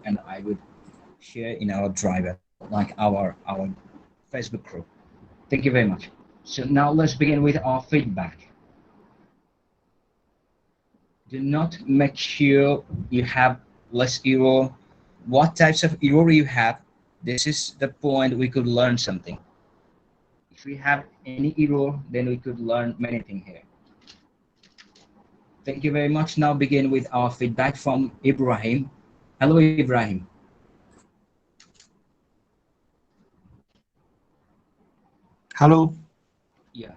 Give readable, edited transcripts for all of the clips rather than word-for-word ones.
and I would share in our driver, like our Facebook group. Thank you very much. So now let's begin with our feedback. Do not make sure you have less error. What types of error you have, this is the point we could learn something. If we have any error, then we could learn many things here. Thank you very much. Now begin with our feedback from Ibrahim. Hello, Ibrahim. Hello. Yeah.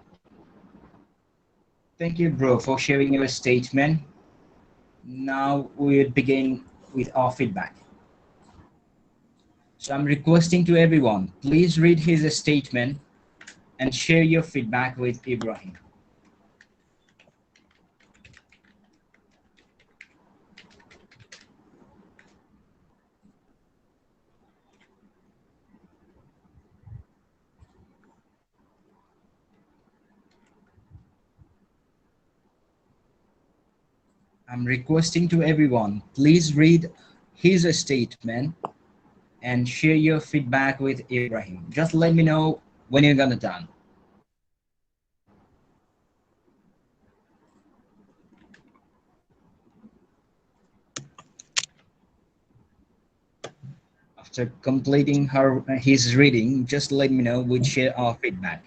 Thank you, bro, for sharing your statement. Now we'll begin with our feedback. So I'm requesting to everyone, please read his statement and share your feedback with Ibrahim. I'm requesting to everyone, please read his statement and share your feedback with Ibrahim. Just let me know when you're gonna done. After completing his reading, just let me know, we'll share our feedback.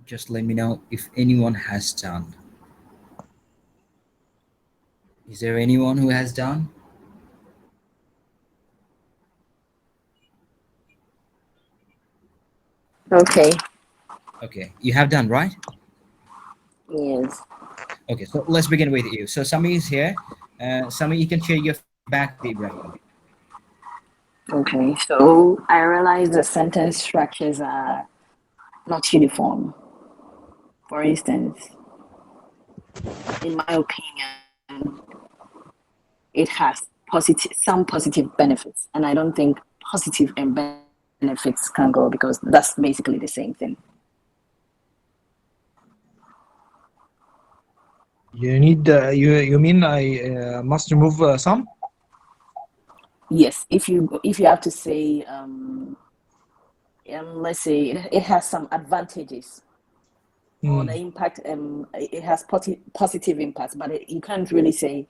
Just let me know if anyone has done. Is there anyone who has done? Okay. Okay, you have done, right? Yes. Okay, so let's begin with you. So Sami is here. Sami, you can share your feedback with Ibrahim. Okay. So I realize the sentence structures are not uniform. For instance, in my opinion, it has some positive benefits, and I don't think positive and benefits can go because that's basically the same thing. You need you mean I must remove some? Yes, if you have to say, let's say it has some advantages, or the impact, it has positive impacts, but you can't really say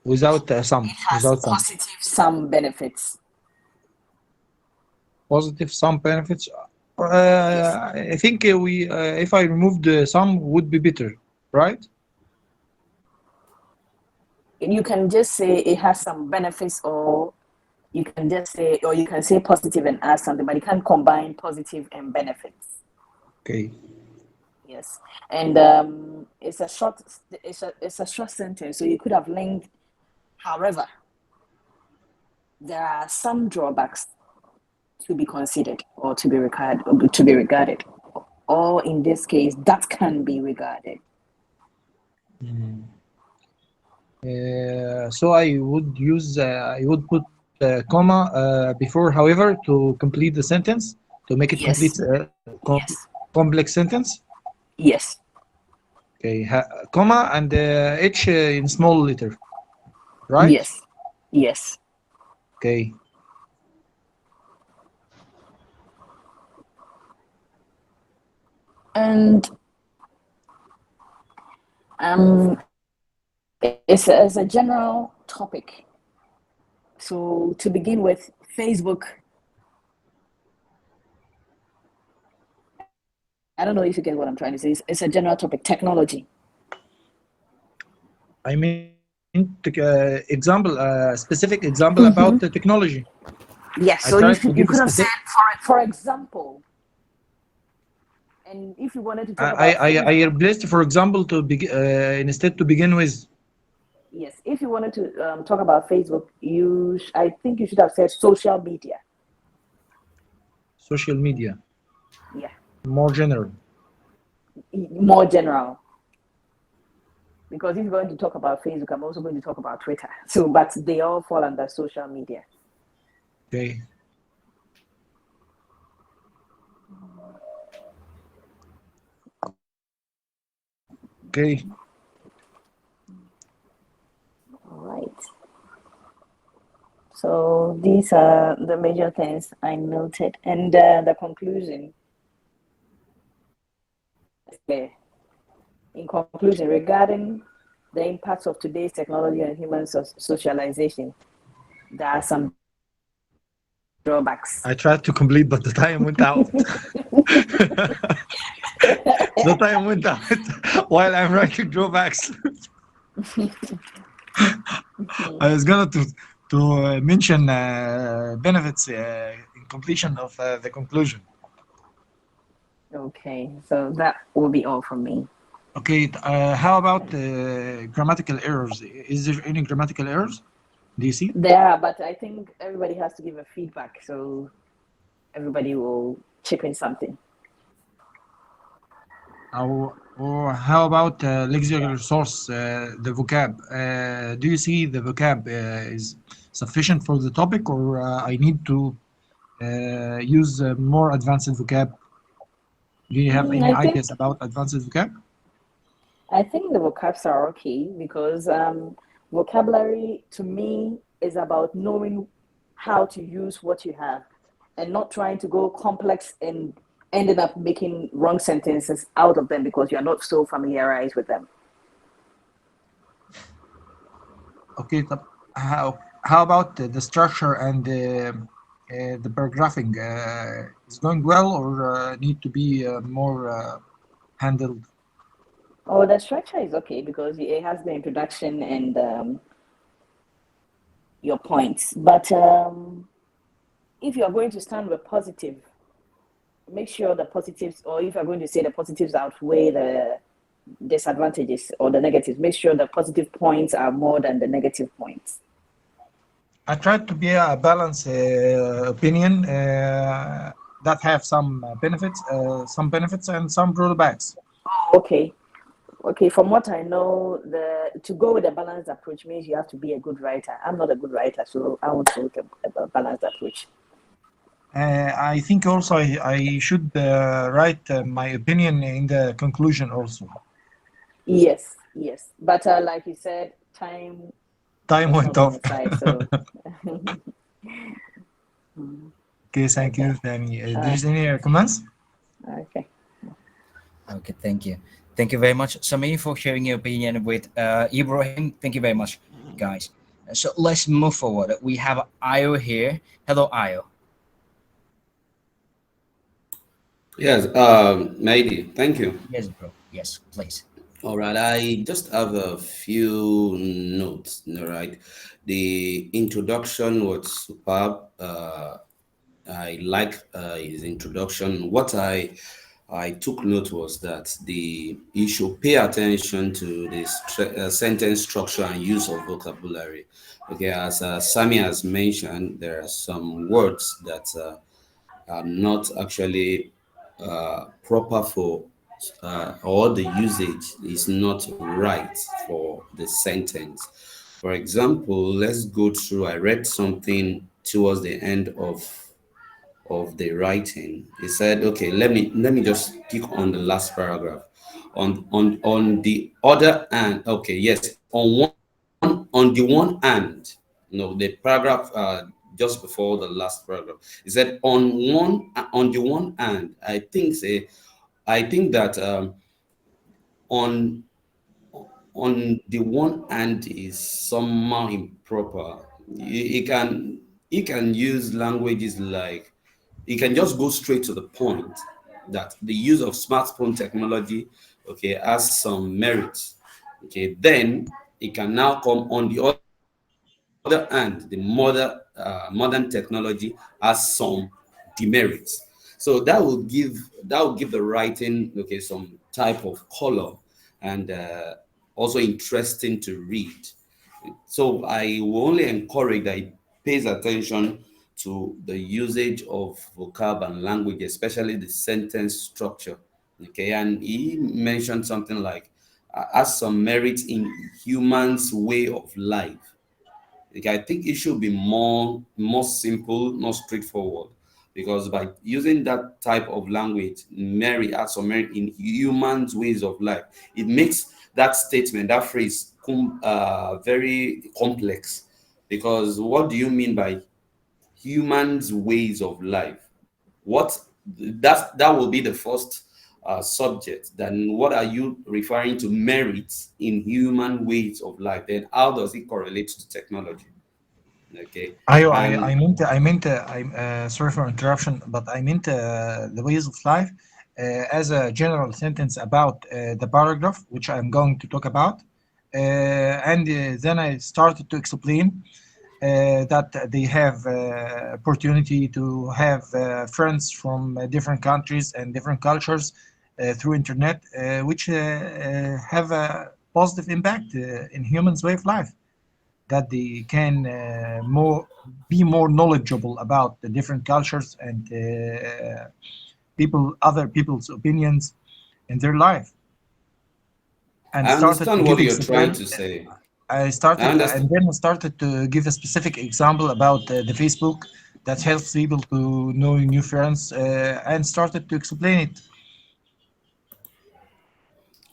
Without some. it has Without positive some benefits. Positive some benefits. Yes. I think if I removed some would be better, right? You can just say it has some benefits, or you can just say, or you can say positive and add something, but you can't combine positive and benefits. Okay. Yes, and it's a short sentence, so you could have linked. However, there are some drawbacks to be considered or to be regarded, or in this case, that can be regarded. So I would put comma before however to complete the sentence, to make it Yes. complete Yes. complex sentence. Yes. Okay, comma and H in small letter, right? Yes. Yes. Okay. And it's a general topic. So to begin with, Facebook. I don't know if you get what I'm trying to say. It's a general topic, technology. I mean, specific example about the technology. Yes. I So tried to you give a could have said, specific. for example, and if you wanted to talk about I Facebook, replaced, for example, to instead to begin with. yes, if you wanted to talk about Facebook, I think you should have said social media. Social media, Yeah, more general. more general. Because if you're going to talk about Facebook, I'm also going to talk about Twitter. So, but they all fall under social media. Okay. Okay. All right. So these are the major things I noted, and the conclusion. In conclusion, regarding the impacts of today's technology on human socialization, there are some drawbacks. I tried to complete, but the time went out. The time went out while I'm writing drawbacks. I was gonna to mention benefits in completion of the conclusion. Okay, so that will be all from me. Okay, how about grammatical errors? Is there any grammatical errors? Do you see? There are, but I think everybody has to give a feedback, so everybody will chip in something. Or how about lexical resource, the vocab? Do you see the vocab is sufficient for the topic, or I need to use more advanced vocab? Do you have any ideas about advanced vocab? I think the vocabs are okay because vocabulary to me is about knowing how to use what you have and not trying to go complex and ending up making wrong sentences out of them because you're not so familiarized with them. Okay, how about the structure and the paragraphing? Is going well or need to be more handled? Oh, the structure is okay because it has the introduction and your points. But if you're going to stand with positive, make sure the positives, or if you're going to say the positives outweigh the disadvantages or the negatives, make sure the positive points are more than the negative points. I tried to be a balanced opinion that have some benefits and some drawbacks. Oh, okay. Okay, from what I know, to go with a balanced approach means you have to be a good writer. I'm not a good writer, so I want to look at a balanced approach. I think also I should write my opinion in the conclusion also. Yes, yes. But like you said, time went off. Side, so. Okay, thank you, Danny. There's any comments? Okay. Okay, thank you. Thank you very much, Sami, for sharing your opinion with Ibrahim. Thank you very much, guys. So let's move forward. We have Ayo here. Hello, Ayo. Yes, Maidi, thank you. Yes, bro. Yes, please. All right, I just have a few notes. All right, the introduction was superb. I like his introduction. What I took note was that you should pay attention to this sentence structure and use of vocabulary. Okay, as Sami has mentioned, there are some words that are not actually proper for or the usage is not right for the sentence. For example, let's go through. I read something towards the end of the writing. He said, okay, let me just pick on the last paragraph. On the other hand, okay, yes, on the one hand, the paragraph just before the last paragraph, is that on the one hand, I think that on the one hand is somehow improper. He can use languages like, he can just go straight to the point that the use of smartphone technology, okay, has some merits. Okay, then it can now come on the other hand, the modern technology has some demerits. So that will give the writing, okay, some type of color, and also interesting to read. So I will only encourage that he pays attention to the usage of vocab and language, especially the sentence structure. Okay, and he mentioned something like, has some merit in humans' way of life. Okay, I think it should be more simple, more straightforward, because by using that type of language, Mary has some merit in humans' ways of life. It makes that statement, that phrase, very complex. Because what do you mean by humans' ways of life? What that will be the first subject. Then what are you referring to merits in human ways of life? Then how does it correlate to technology? Okay, I and meant, I'm sorry for interruption, but I meant the ways of life as a general sentence about the paragraph, which I'm going to talk about. And then I started to explain that they have opportunity to have friends from different countries and different cultures through internet, which have a positive impact in humans' way of life, that they can be more knowledgeable about the different cultures and other people's opinions in their life, and I started to understand what give you're trying explain. to say. I I started understand. and then I started to give a specific example about the Facebook that helps people to know new friends, and started to explain it.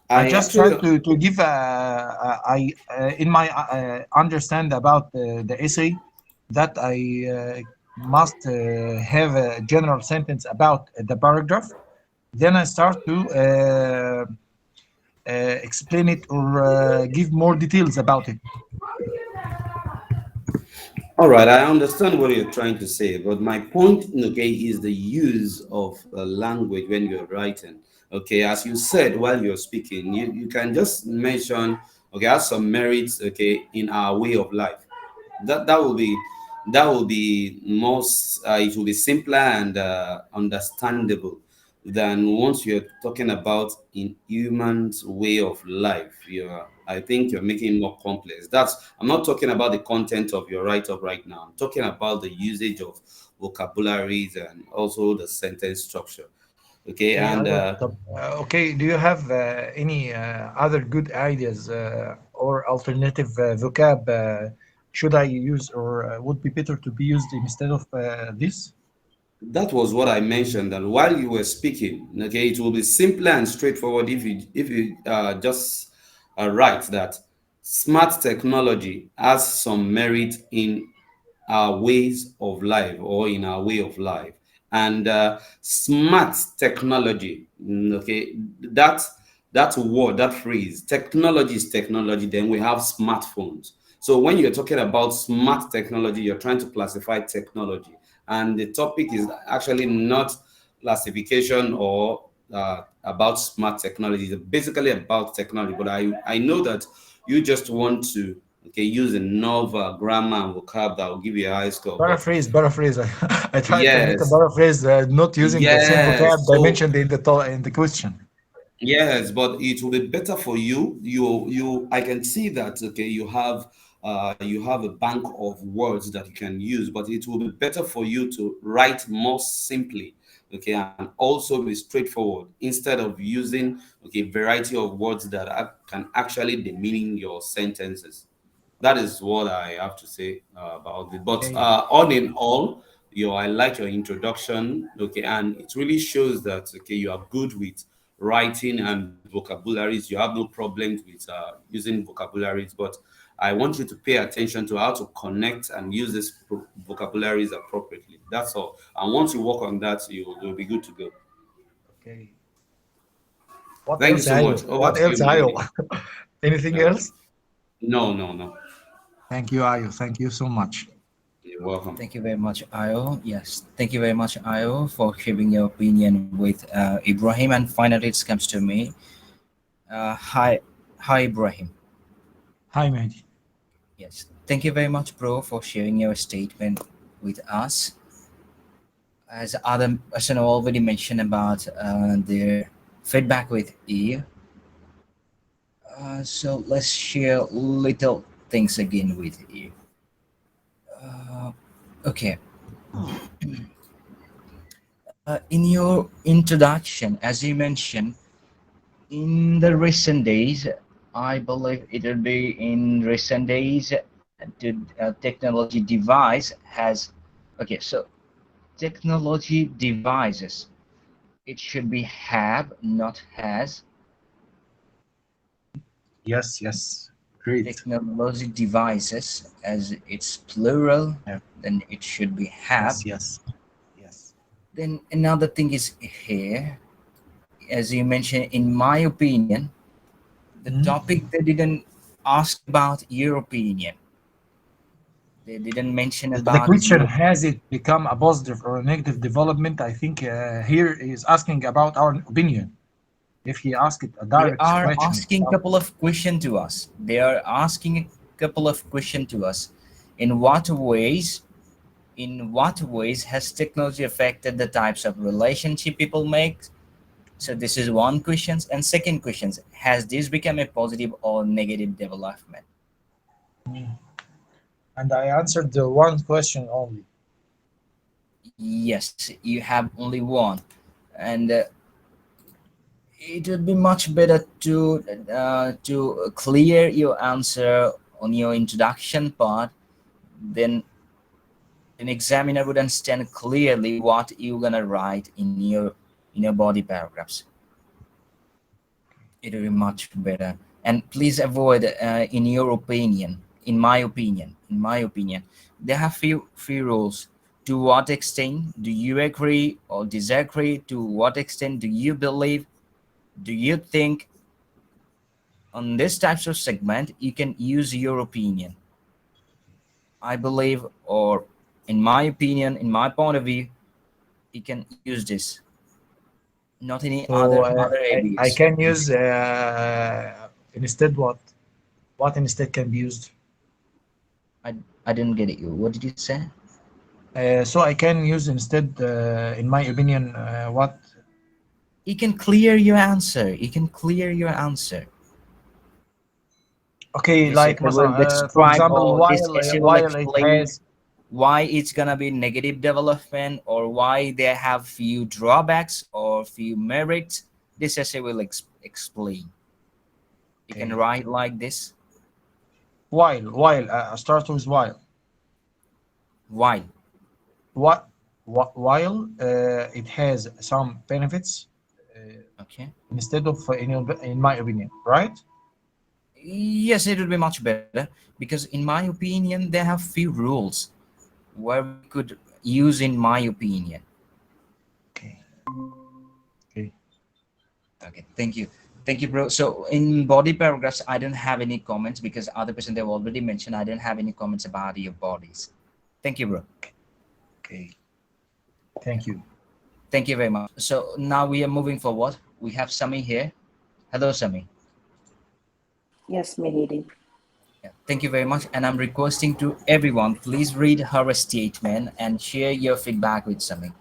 I I just actually tried to give I in my understand about the essay that I must have a general sentence about the paragraph. Then I start to explain it or give more details about it. All right, I understand what you're trying to say, but my point, okay, is the use of language when you're writing. Okay, as you said while you're speaking, you can just mention, okay, has some merits, okay, in our way of life. That will be most. It will be simpler and understandable than once you're talking about in humans' way of life. I think you're making it more complex. I'm not talking about the content of your write-up right now. I'm talking about the usage of vocabularies and also the sentence structure. Okay, Okay, and okay. Do you have any other good ideas or alternative vocab should I use or would be better to be used instead of this? that was what I mentioned. That while you were speaking, okay, it will be simpler and straightforward if you just write that smart technology has some merit in our ways of life, or in our way of life, and smart technology. Okay, that word, that phrase, technology is technology. Then we have smartphones. So when you're talking about smart technology, you're trying to classify technology, and the topic is actually not classification or about smart technology. It's basically about technology. But I know that you just want to, okay, use enough grammar and vocab that will give you a high score. But Paraphrase. I tried to make a yes, paraphrase, not using the same vocab yes. I So mentioned in the question. yes, but it will be better for you. I can see that, okay, you have a bank of words that you can use, but it will be better for you to write more simply, okay, and also be straightforward instead of using, okay, variety of words that can actually demean your sentences. That is what I have to say about it. But Okay. all in all, I like your introduction, okay, and it really shows that, okay, you are good with writing and vocabularies. You have no problems with using vocabularies, but I want you to pay attention to how to connect and use these vocabularies appropriately. That's all. And once you work on that, you'll be good to go. Okay. What Thank you else, so Ayo? much. Over What to you, else, Ayo? Mahidi. Anything Yeah. else? No, no, no. Thank you, Ayo. Thank you so much. You're welcome. Thank you very much, Io. Yes, thank you very much, Io, for sharing your opinion with Ibrahim. And finally, it comes to me. Hi, Ibrahim. Hi, Mehdi. Yes, thank you very much, bro, for sharing your statement with us. As other person already mentioned about their feedback with you, so let's share little things again with you. Uh, okay. In your introduction, as you mentioned, in the recent days, I believe it will be in recent days, the technology device has. Okay, so technology devices. It should be have, not has. Yes, yes. Great. Technology devices, as it's plural, Yeah. then it should be have. Yes, yes. Yes. Then another thing is here, as you mentioned, in my opinion, the Mhm. topic they didn't ask about your opinion. They didn't mention The about question, your. has it become a positive or a negative development? I think here is asking about our opinion. If he asked a They direct are question asking a about, couple of questions to us. They are asking a couple of questions to us. In what ways? In what ways has technology affected the types of relationship people make? So this is one question. And second question: has this become a positive or negative development? and I answered the one question only. Yes, you have only one, and it would be much better to clear your answer on your introduction part. Then an examiner would understand clearly what you're gonna write in your body paragraphs. It will be much better. And please avoid, in your opinion, in my opinion, there are few rules. To what extent do you agree or disagree? To what extent do you believe? Do you think? On this types of segment, you can use your opinion. I believe, or in my opinion, in my point of view, you can use this. Not any So other I areas. can use instead what? What instead can be used? I didn't get it. You. What did you say? So I can use instead, in my opinion, what? You can clear your answer. You can clear your answer. Okay, This like essay will for describe, example, or this essay will while it explain has, why it's gonna be negative development, or why they have few drawbacks or few merits. This essay will explain. You can okay, write like this. while start with While. what while it has some benefits, uh, Okay. instead of in my opinion, right? Yes, it would be much better, because in my opinion they have few rules where we could use in my opinion. Okay, okay. Okay, thank you. Thank you, bro. So in body paragraphs, I don't have any comments because other person they've already mentioned. I don't have any comments about your bodies. Thank you, bro. Okay, thank you. Thank you very much. So now we are moving forward. We have Sami here. Hello, Sami. Yes, Mehidi. Yeah, thank you very much. And I'm requesting to everyone, please read her statement and share your feedback with Sami.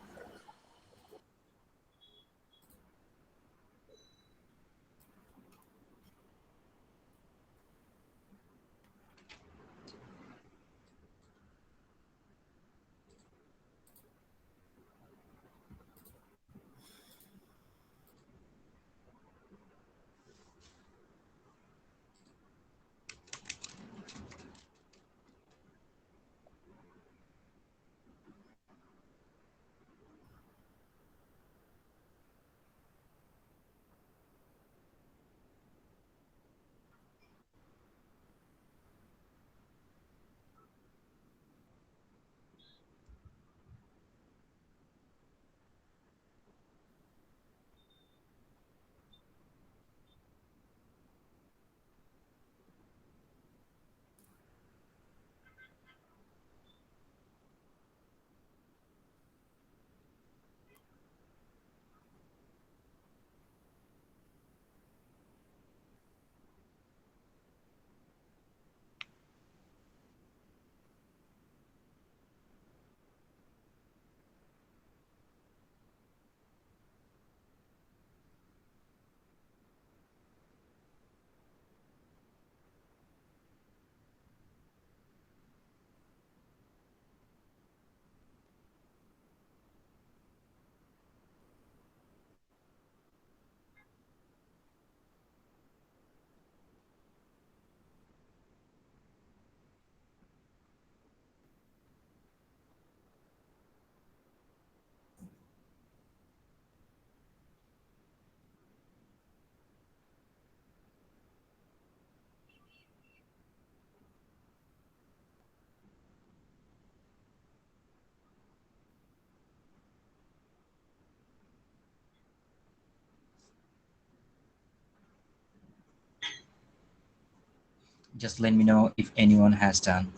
Just let me know if anyone has done.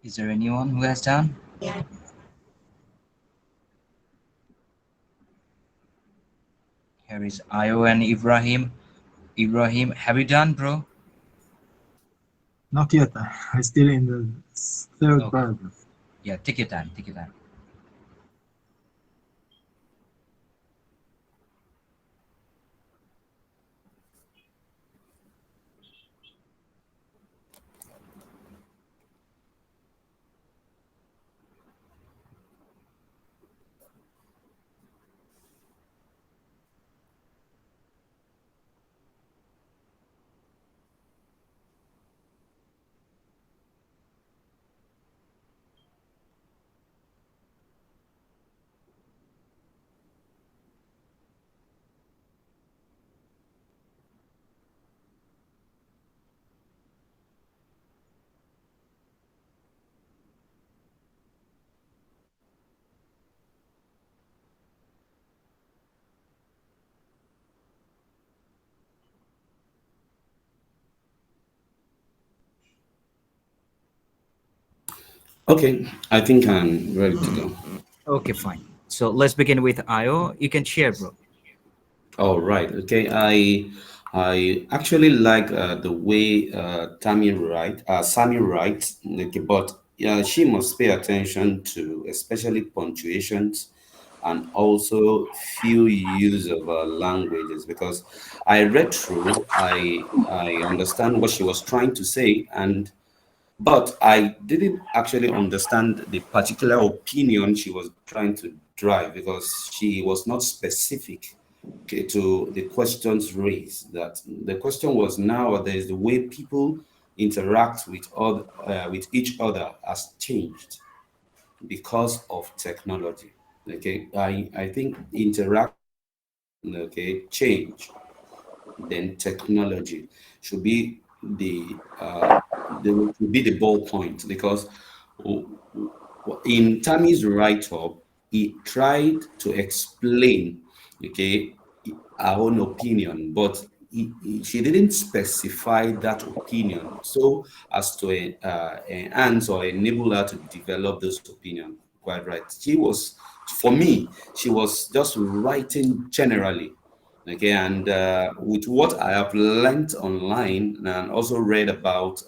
Is there anyone who has done? Here is Ayo and Ibrahim. Ibrahim, have you done, bro? Not yet. I'm still in the third Okay. paragraph. Yeah, take your time. Take your time. Okay, I think I'm ready to go. Okay, fine. So let's begin with Ayo. You can share, bro. All right. Okay. I actually like the way Sammy writes. Okay, but yeah, she must pay attention to especially punctuations and also few use of languages because I read through. I understand what she was trying to say, and but I didn't actually understand the particular opinion she was trying to drive because she was not specific, okay, to the questions raised. That the question was nowadays the way people interact with each other has changed because of technology. Okay, I think interact, okay, change, then technology should be the ball point because in Tammy's write-up, he tried to explain, okay, her own opinion, but she didn't specify that opinion so as to enhance or enable her to develop this opinion. Quite right. For me, she was just writing generally. Okay, and with what I have learned online and also read about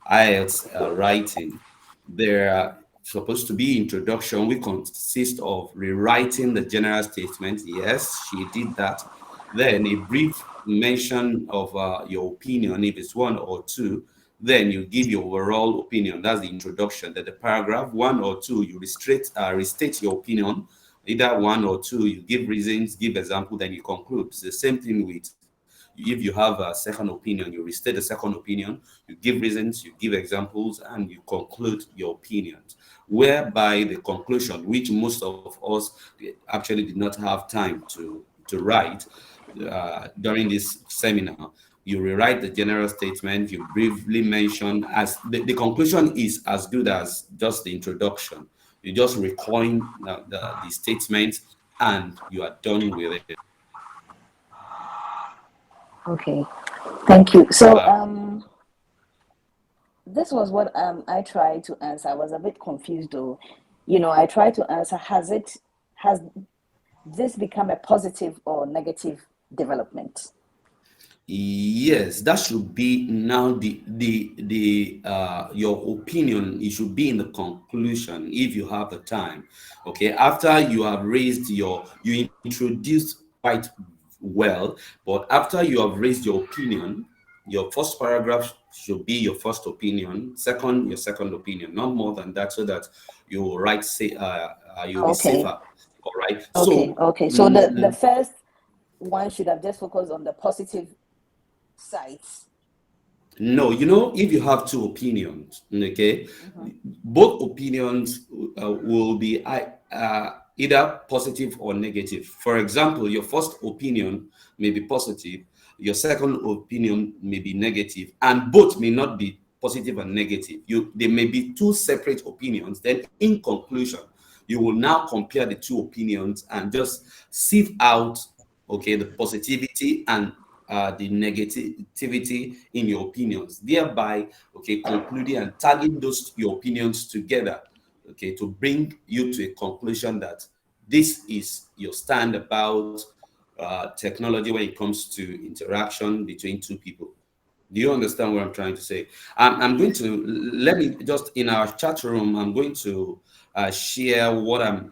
IELTS writing, there are supposed to be introduction, which consists of rewriting the general statement. Yes, she did that. Then a brief mention of your opinion, if it's one or two. Then you give your overall opinion. That's the introduction. Then the paragraph, one or two, you restate your opinion. Either one or two, you give reasons, give example, then you conclude. It's the same thing with if you have a second opinion, you restate the second opinion, you give reasons, you give examples, and you conclude your opinions. Whereby the conclusion, which most of us actually did not have time to write during this seminar, you rewrite the general statement, you briefly mention, as the conclusion is as good as just the introduction. You just recoin the statement and you are done with it. Okay, thank you. So this was what I tried to answer. I was a bit confused though. I tried to answer, has this become a positive or negative development? Yes, that should be now the your opinion. It should be in the conclusion if you have the time. Okay, after you have raised you introduced quite well, but after you have raised your opinion, your first paragraph should be your first opinion, second your second opinion, not more than that, so that you will you'll be safer. All right. Okay. So the first one should have just focused on the positive sides. No, if you have two opinions, okay, both opinions will be either positive or negative. For example, your first opinion may be positive, your second opinion may be negative, and both may not be positive and negative. They may be two separate opinions. Then in conclusion, you will now compare the two opinions and just sieve out, okay, the positivity and the negativity in your opinions, thereby, okay, concluding and tagging your opinions together, okay, to bring you to a conclusion that this is your stand about technology when it comes to interaction between two people. Do you understand what I'm trying to say? I'm going to let me just in our chat room. I'm going to share what I'm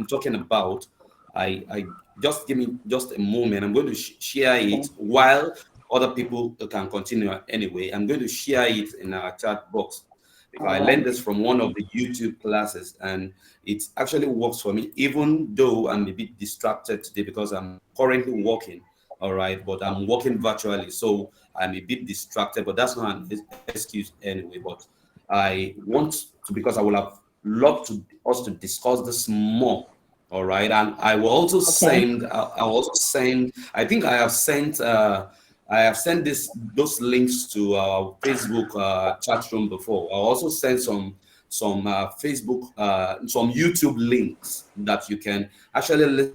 talking about. I just give me just a moment. I'm going to share it while other people can continue. Anyway, I'm going to share it in our chat box because I learned this from one of the YouTube classes, and it actually works for me, even though I'm a bit distracted today because I'm currently working. All right, but I'm working virtually, so I'm a bit distracted, but that's not an excuse anyway. But I want to, because I would have loved us to discuss this more. All right, and I will also send. I think I have sent. Those links to our Facebook chat room before. I also sent some Facebook, some YouTube links that you can actually listen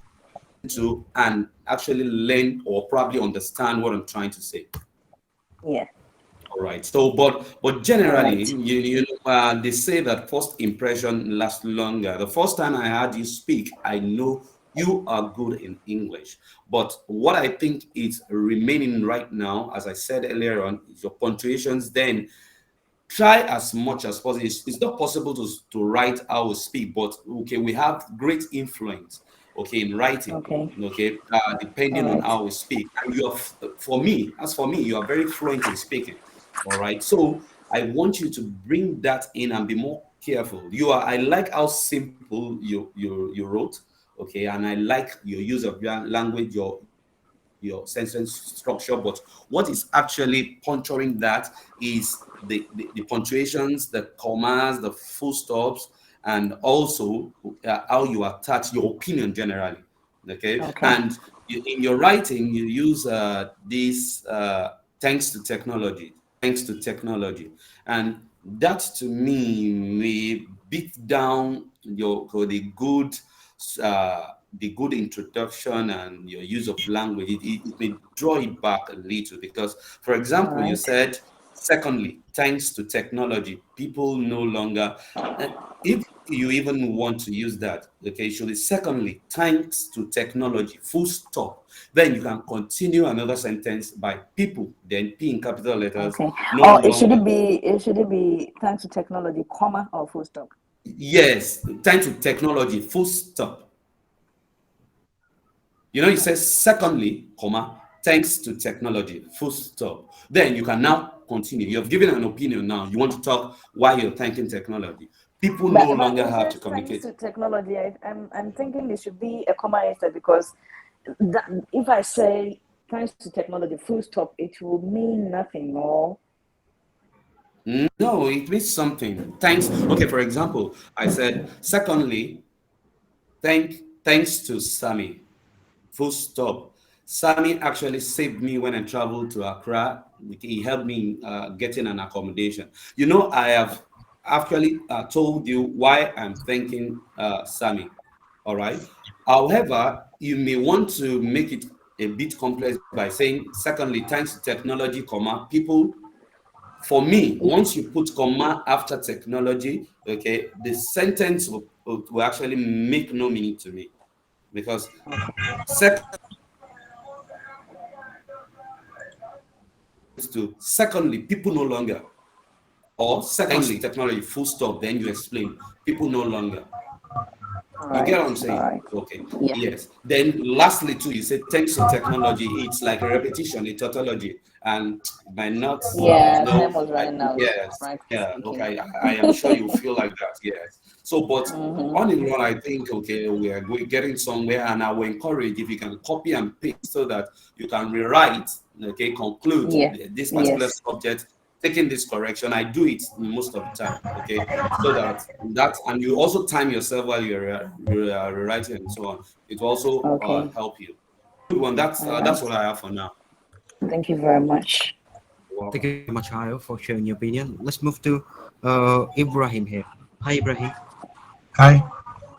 to and actually learn or probably understand what I'm trying to say. Yeah. All right. So, but generally, they say that first impression lasts longer. The first time I heard you speak, I know you are good in English. But what I think is remaining right now, as I said earlier on, is your punctuations. Then try as much as possible. It's not possible to write how we speak, but okay, we have great influence, okay, in writing, okay, depending on how we speak. And you are, for me, you are very fluent in speaking. All right, so I want you to bring that in and be more careful. I like how simple you wrote, okay, and I like your use of language, your sentence structure. But what is actually puncturing that is the punctuations, the commas, the full stops, and also how you attach your opinion generally. Okay. And in your writing, you use this thanks to technology, and that to me may beat down the good introduction and your use of language. It may draw it back a little because, for example, you said, secondly, thanks to technology, people no longer, if you even want to use that, okay, it should be secondly, thanks to technology, full stop. Then you can continue another sentence by people, then P in capital letters. Okay. No Or longer. it should be thanks to technology, comma or full stop? Yes, thanks to technology, full stop. You know, it says secondly, comma, thanks to technology, full stop. Then you can now continue. You've given an opinion now. You want to talk why you're thanking technology. People no longer have to communicate. Thanks to technology, I'm thinking it should be a comma instead, because if I say thanks to technology, full stop, it will mean nothing more. No, it means something. Thanks. Okay, for example, I said, secondly, thanks to Sammy, full stop. Sammy actually saved me when I traveled to Accra. He helped me getting an accommodation. You know, I have actually told you why I'm thanking Sammy. All right. However, you may want to make it a bit complex by saying, secondly, thanks to technology, comma, people. For me, once you put comma after technology, okay, the sentence will actually make no meaning to me, because secondly, people no longer, or secondly, technology, full stop, then you explain, people no longer. You get what I'm saying? Right. Okay. Yeah. Yes. Then lastly, too, you said thanks to technology. It's like a repetition, a tautology, and by not. Yeah, time was running out. Yes. Right. Yeah. Okay. I am sure you feel like that. Yes. So, but on in all, I think okay, we are getting somewhere, and I will encourage if you can copy and paste so that you can rewrite. Okay, conclude this particular subject. Taking this correction, I do it most of the time, okay, so that and you also time yourself while you're rewriting and so on. It also help you. Good one. That's what I have for now. Thank you very much. Thank you very much, Hayo, for sharing your opinion. Let's move to Ibrahim here. Hi, Ibrahim. Hi.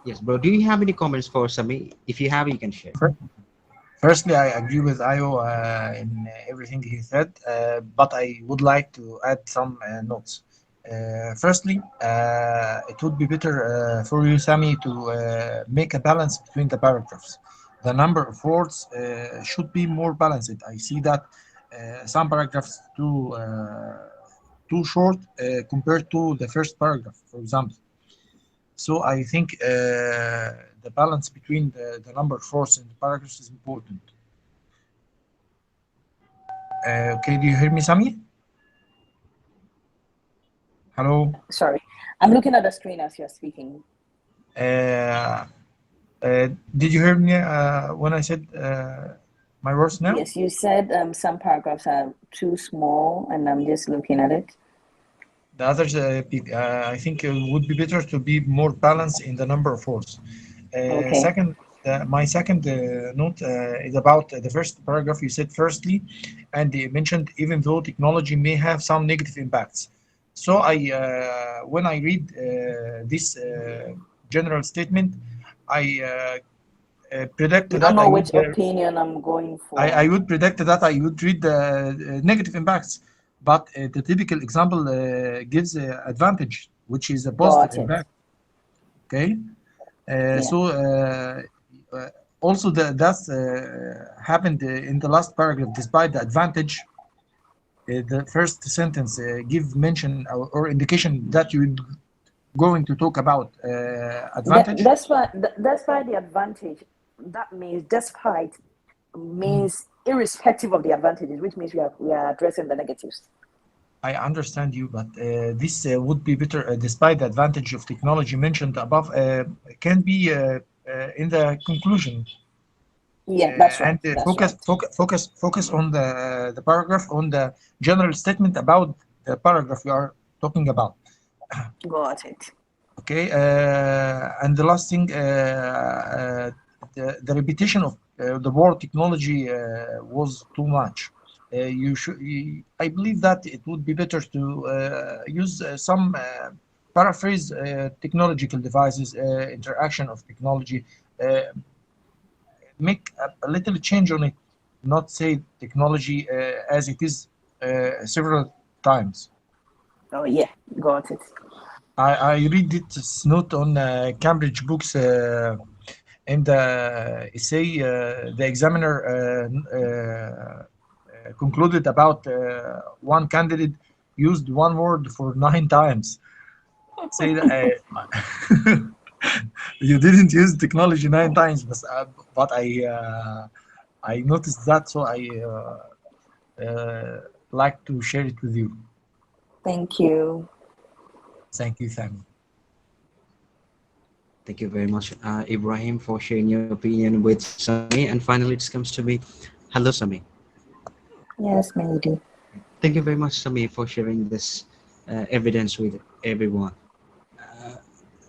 Yes, bro. Do you have any comments for Sami? If you have, you can share. Firstly, I agree with Ayo in everything he said, but I would like to add some notes. Firstly, it would be better for you, Sami, to make a balance between the paragraphs. The number of words should be more balanced. I see that some paragraphs too short compared to the first paragraph, for example. So I think the balance between the number of words in the paragraphs is important. Okay, do you hear me, Sami? Hello? Sorry, I'm looking at the screen as you're speaking. Did you hear me when I said my words now? Yes, you said some paragraphs are too small, and I'm just looking at it. The others, I think it would be better to be more balanced in the number of words. Second, my second note is about the first paragraph. You said firstly, and you mentioned even though technology may have some negative impacts. So when I read this general statement, I predicted that I don't know which opinion I'm going for. I would predict that I would read the negative impacts. But the typical example gives advantage, which is a positive impact. Okay, so also that's happened in the last paragraph. Despite the advantage, the first sentence give mention or indication that you're going to talk about advantage. That's why the advantage. That means despite means irrespective of the advantages, which means we are addressing the negatives. I understand you, but this would be better despite the advantage of technology mentioned above can be in the conclusion. Yeah, that's right. And focus on the paragraph, on the general statement about the paragraph we are talking about. Got it. Okay, and the last thing, the repetition of the word technology was too much. I believe that it would be better to use some paraphrase technological devices, interaction of technology, make a little change on it, not say technology as it is several times. Oh yeah, got it. I read this note on Cambridge books, and say the examiner concluded about one candidate used one word for 9 times. Say that you didn't use technology 9 times, but I noticed that, so I like to share it with you. Thank you. Thank you, Thami. Thank you very much, Ibrahim, for sharing your opinion with Sami. And finally, it comes to me. Hello, Sami. Yes, Melody. Thank you very much, Sami, for sharing this evidence with everyone.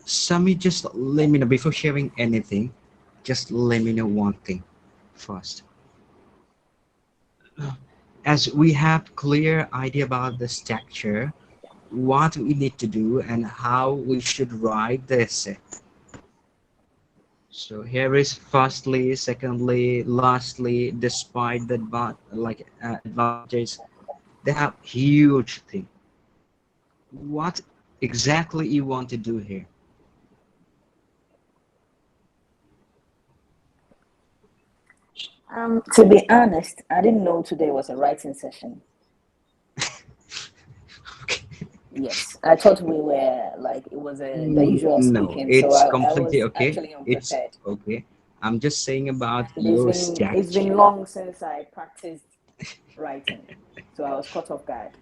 Sami, just let me know before sharing anything. Just let me know one thing first. As we have clear idea about the structure, what we need to do and how we should write the essay. So here is firstly, secondly, lastly, despite the advantages, they have huge thing. What exactly you want to do here? To be honest, I didn't know today was a writing session. Okay. Yes, I thought we were like it was the usual No, speaking, so it's I completely was okay. actually It's unprepared. okay. I'm just saying about It's your it's structure. been long since I practiced writing, so I was caught off guard.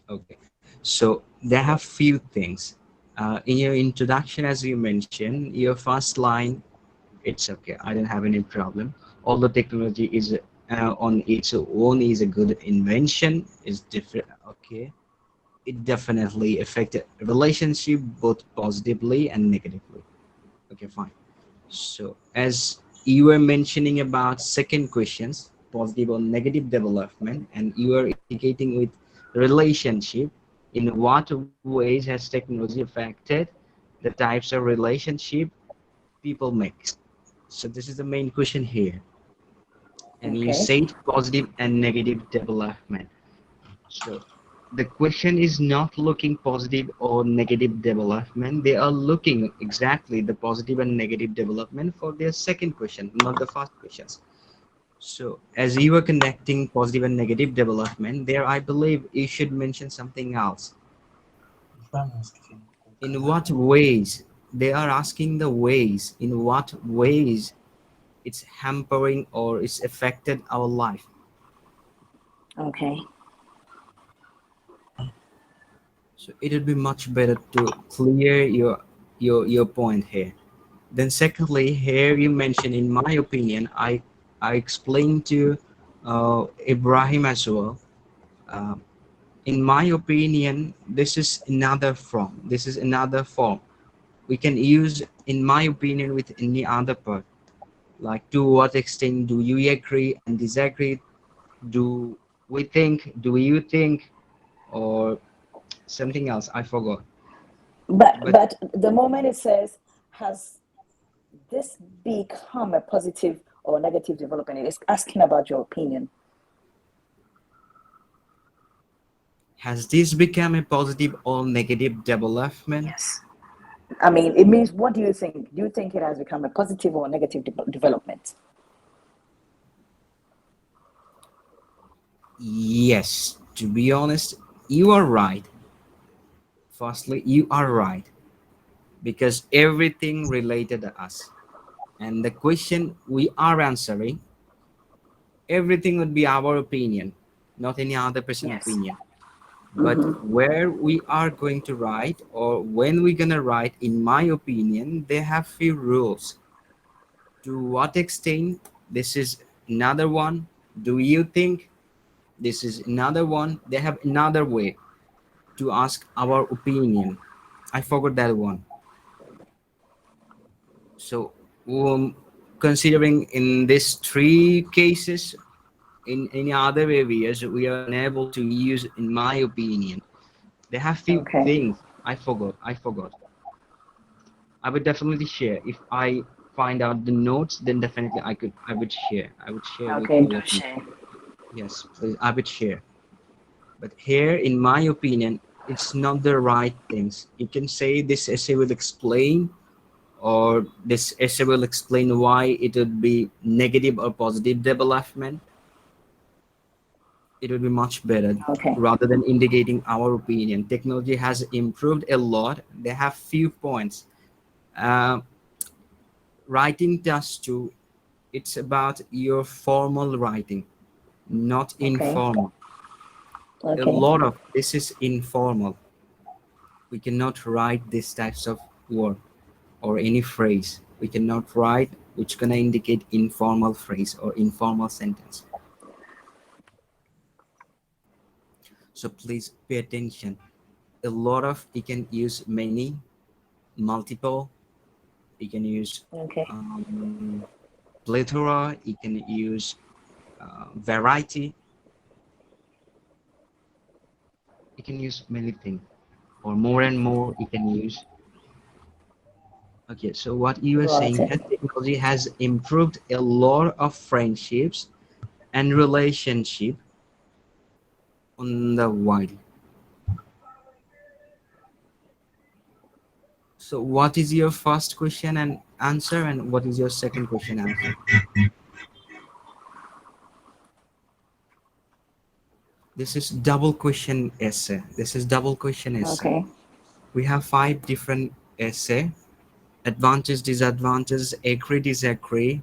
Okay. So there have few things. In your introduction, as you mentioned, your first line, it's okay. I don't have any problem. Although technology is on its own is a good invention, is different. Okay, it definitely affected relationship both positively and negatively. Okay, fine. So as you were mentioning about second questions, positive or negative development, and you are indicating with relationship, in what ways has technology affected the types of relationship people make? So this is the main question here. And you Okay. said positive and negative development. So the question is not looking positive or negative development. They are looking exactly the positive and negative development for their second question, not the first questions. So as you are conducting positive and negative development, there I believe you should mention something else. In what ways? They are asking the ways. In what ways it's hampering or it's affected our life. Okay. So it would be much better to clear your point here. Then secondly, here you mentioned, in my opinion, I explained to Ibrahim as well. Uh, in my opinion, this is another form. This is another form. We can use, in my opinion, with any other part. Like, to what extent do you agree and disagree? Do we think? Do you think? Or something else? I forgot. But But the moment it says has this become a positive or negative development, it is asking about your opinion. has this become a positive or negative development? Yes. I mean, it means what do you think? Do you think it has become a positive or negative development? Yes, to be honest, you are right. Firstly, you are right because everything related to us and the question we are answering, everything would be our opinion, not any other person Yes. opinion. But Mm-hmm. where we are going to write or when we're gonna write, in my opinion, they have few rules. To what extent? This is another one. Do you think? This is another one. They have another way to ask our opinion. I forgot that one. So, considering in these three cases, in any other areas, we are unable to use, in my opinion. They have few Okay. things. I forgot. I forgot. I would definitely share. If I find out the notes, then definitely I could. I would share. I would share with Okay, all do of you. share. Yes, please. I would share. But here, in my opinion, it's not the right things. You can say this essay will explain, or this essay will explain why it would be negative or positive development. It would be much better Okay. rather than indicating our opinion. Technology has improved a lot. They have few points. Writing task too, it's about your formal writing, not Okay. informal. A Okay. lot of this is informal. We cannot write these types of word or any phrase. We cannot write which gonna indicate informal phrase or informal sentence. So please pay attention. A lot of, you can use many, multiple, you can use Okay. plethora, you can use variety, you can use many things, or more and more you can use. Okay, so what you were Got saying, it. that technology has improved a lot of friendships and relationship on the wide. So what is your first question and answer, and what is your second question answer? This is double question essay. This is double question essay. Okay. We have 5 different essay: advantage, disadvantage, agree, disagree,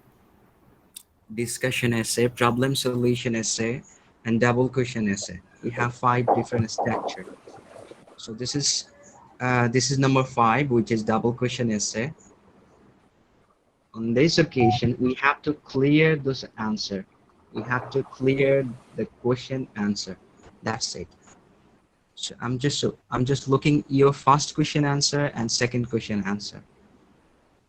discussion essay, problem solution essay, and double question essay. We have 5 different structure. So this is number 5, which is double question essay. On this occasion, we have to clear this answer. We have to clear the question answer. That's it. So I'm just looking your first question answer and second question answer.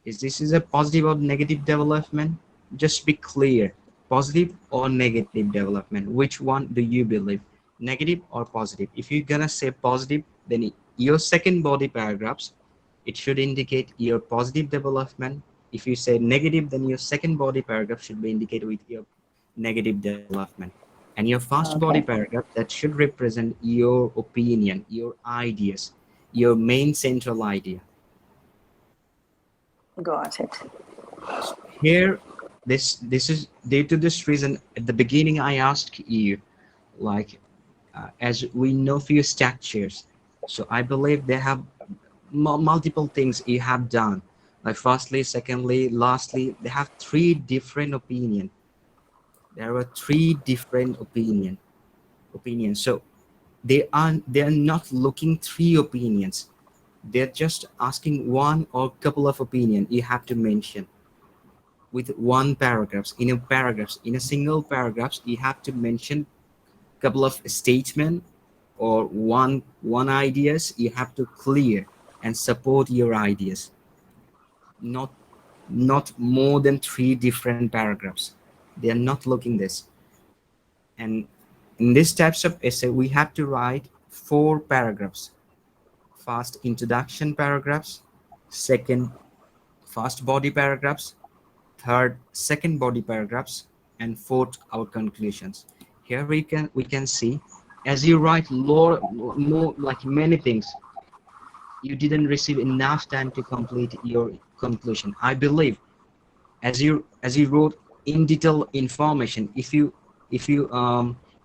Is this a positive or negative development? Just be clear. Positive or negative development? Which one do you believe? Negative or positive? If you're gonna say positive, then your second body paragraphs, it should indicate your positive development. If you say negative, then your second body paragraph should be indicated with your negative development. And your first body Okay. paragraph, that should represent your opinion, your ideas, your main central idea. Got it. Here, this is due to this reason. At the beginning, I asked you, like, as we know few structures, so I believe they have multiple things you have done. Like firstly, secondly, lastly, they have 3 different opinion. There are 3 different opinions. So they are not looking 3 opinions. They're just asking one or couple of opinion you have to mention with one paragraphs. In a single paragraphs, you have to mention couple of statement or one ideas you have to clear and support your ideas. Not more than 3 different paragraphs. They are not looking this. And in this types of essay, we have to write 4 paragraphs. First, introduction paragraphs. Second, first body paragraphs. Third, second body paragraphs. And fourth, our conclusions. Here we can see, as you write more like many things, you didn't receive enough time to complete your conclusion. I believe as you wrote in detail information, if you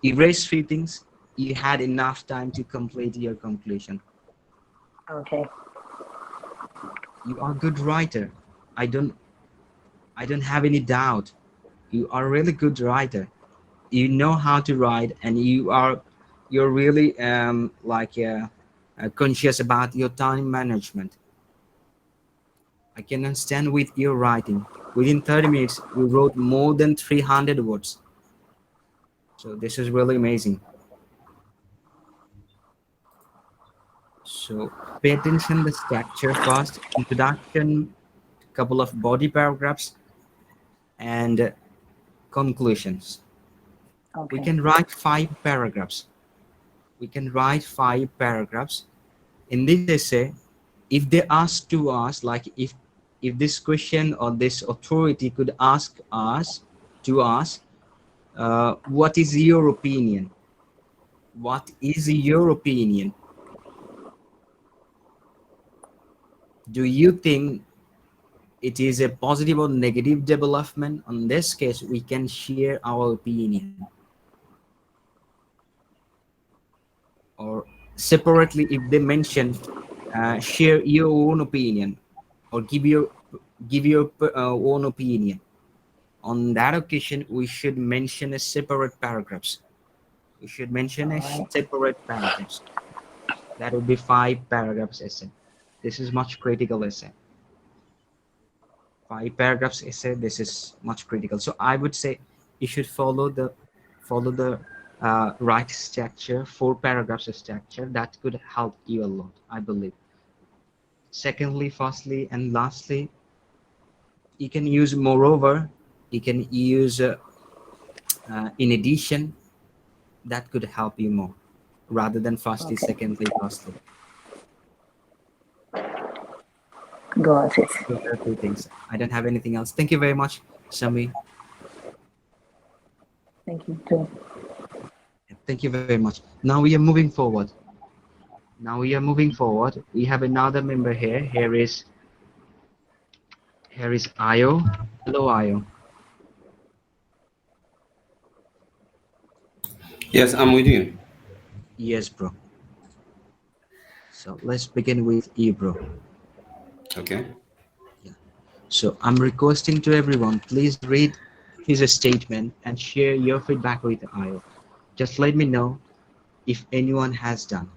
erase 3 things, you had enough time to complete your conclusion. Okay. You are a good writer. I don't have any doubt. You are a really good writer. You know how to write, and you're really conscious about your time management. I can understand with your writing. Within 30 minutes, you wrote more than 300 words. So this is really amazing. So pay attention the structure first, introduction, couple of body paragraphs, and conclusions. Okay. We can write 5 paragraphs. In this essay. If they ask to us, like if this question or this authority could ask us to ask, what is your opinion? What is your opinion? Do you think it is a positive or negative development? On this case, we can share our opinion. Or separately, if they mention, share your own opinion, or give your own opinion. On that occasion, we should mention a separate paragraphs. We should mention a Alright. separate paragraphs. That would be 5 paragraphs essay. This is much critical essay. 5 paragraphs essay. This is much critical. So I would say you should follow the right structure, 4 paragraphs structure. That could help you a lot, I believe. Secondly, firstly, and lastly, you can use moreover. You can use in addition. That could help you more, rather than firstly, Okay. secondly, lastly. Got it. Those are 2 things. I don't have anything else. Thank you very much, Sami. Thank you too. Thank you very much. Now we are moving forward. We have another member here. Here is Ayo. Hello, Ayo. Yes, I'm with you. Yes, bro. So let's begin with you, bro. Okay. So I'm requesting to everyone, please read his statement and share your feedback with Ayo. Just let me know if anyone has done.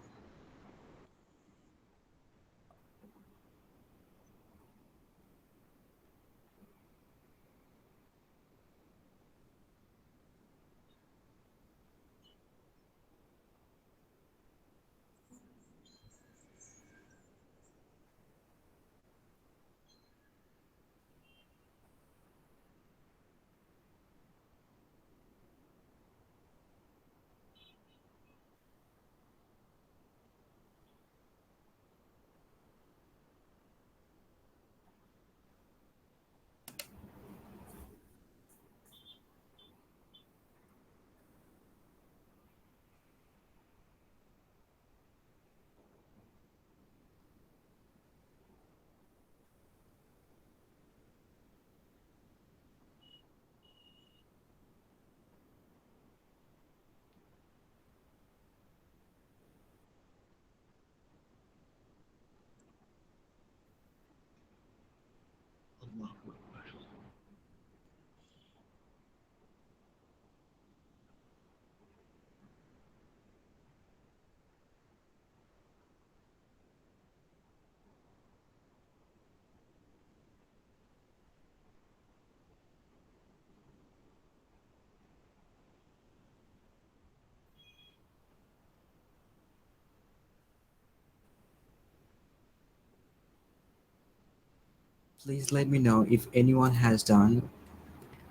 Please let me know if anyone has done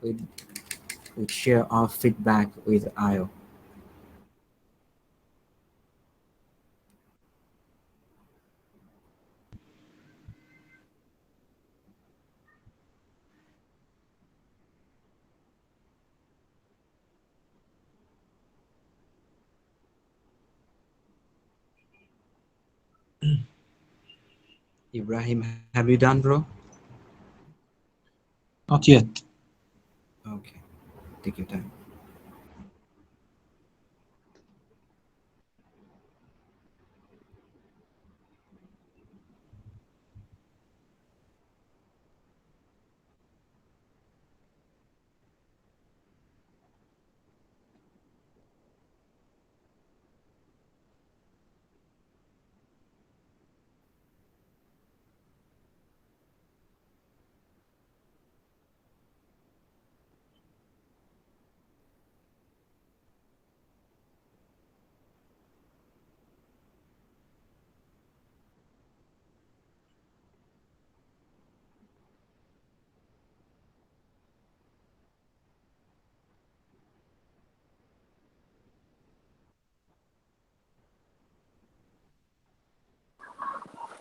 with share our feedback with Ayo. Ibrahim, have you done, bro? Not yet. Okay, take your time.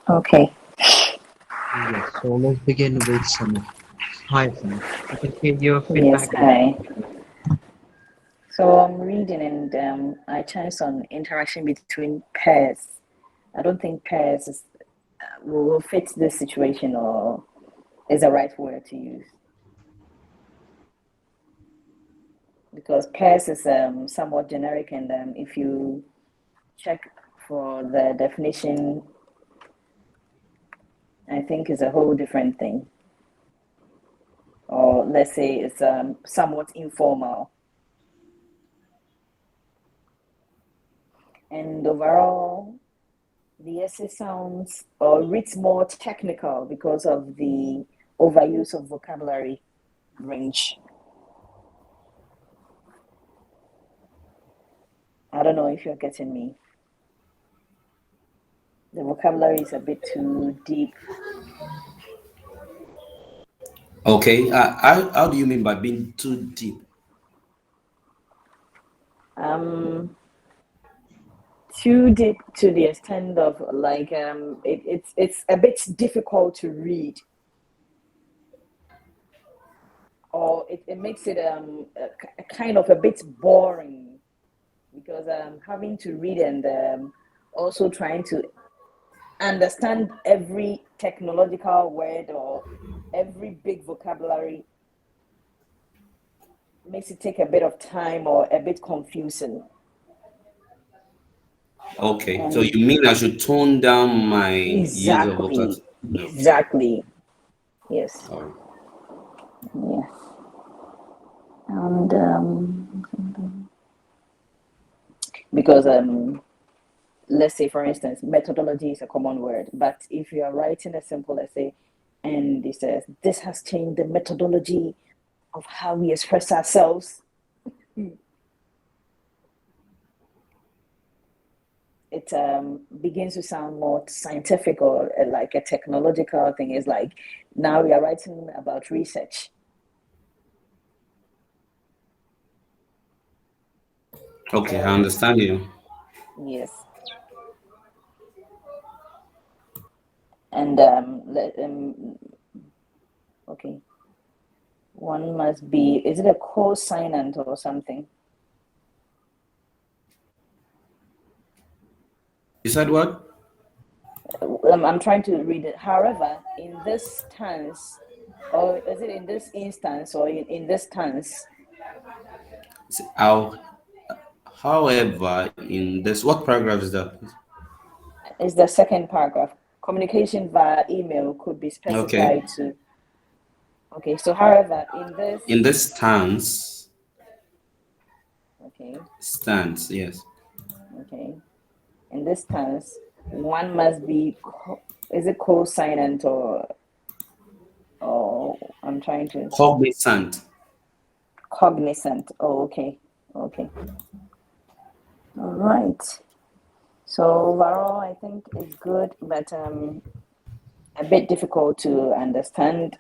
Okay. Yes, so let's begin with some. Hi, Sam. I can hear your Yes, feedback. hi. So I'm reading and I chance on interaction between pairs. I don't think pairs is will fit this situation or is the right word to use. Because pairs is somewhat generic, and if you check for the definition, I think is a whole different thing. Or let's say it's somewhat informal. And overall, the essay sounds or reads more technical because of the overuse of vocabulary range. I don't know if you're getting me. The vocabulary is a bit too deep. Okay. How do you mean by being too deep? Too deep to the extent of like it's a bit difficult to read, or it makes it a kind of a bit boring because having to read and also trying to understand every technological word or every big vocabulary makes it take a bit of time or a bit confusing. Okay, so you mean I should tone down my use of vocabulary? Exactly. Yes. Oh. Yes. And because let's say for instance, methodology is a common word, but if you are writing a simple essay and it says this has changed the methodology of how we express ourselves, it begins to sound more scientific or like a technological thing. It's like now we are writing about research. Okay, I understand you. Yes. And okay, one must be, is it a co-signant or something? You said what? I'm trying to read it. However, in this tense, or is it in this instance or in this tense? However, in this, what paragraph is that? Is the second paragraph. Communication via email could be specified to. Okay, so however, in this stance. Okay. Stance, yes. Okay. In this stance, one must be. Is it co-signant or I'm trying to. Cognizant. Cognizant. Oh, okay. Okay. All right. So overall, I think it's good, but a bit difficult to understand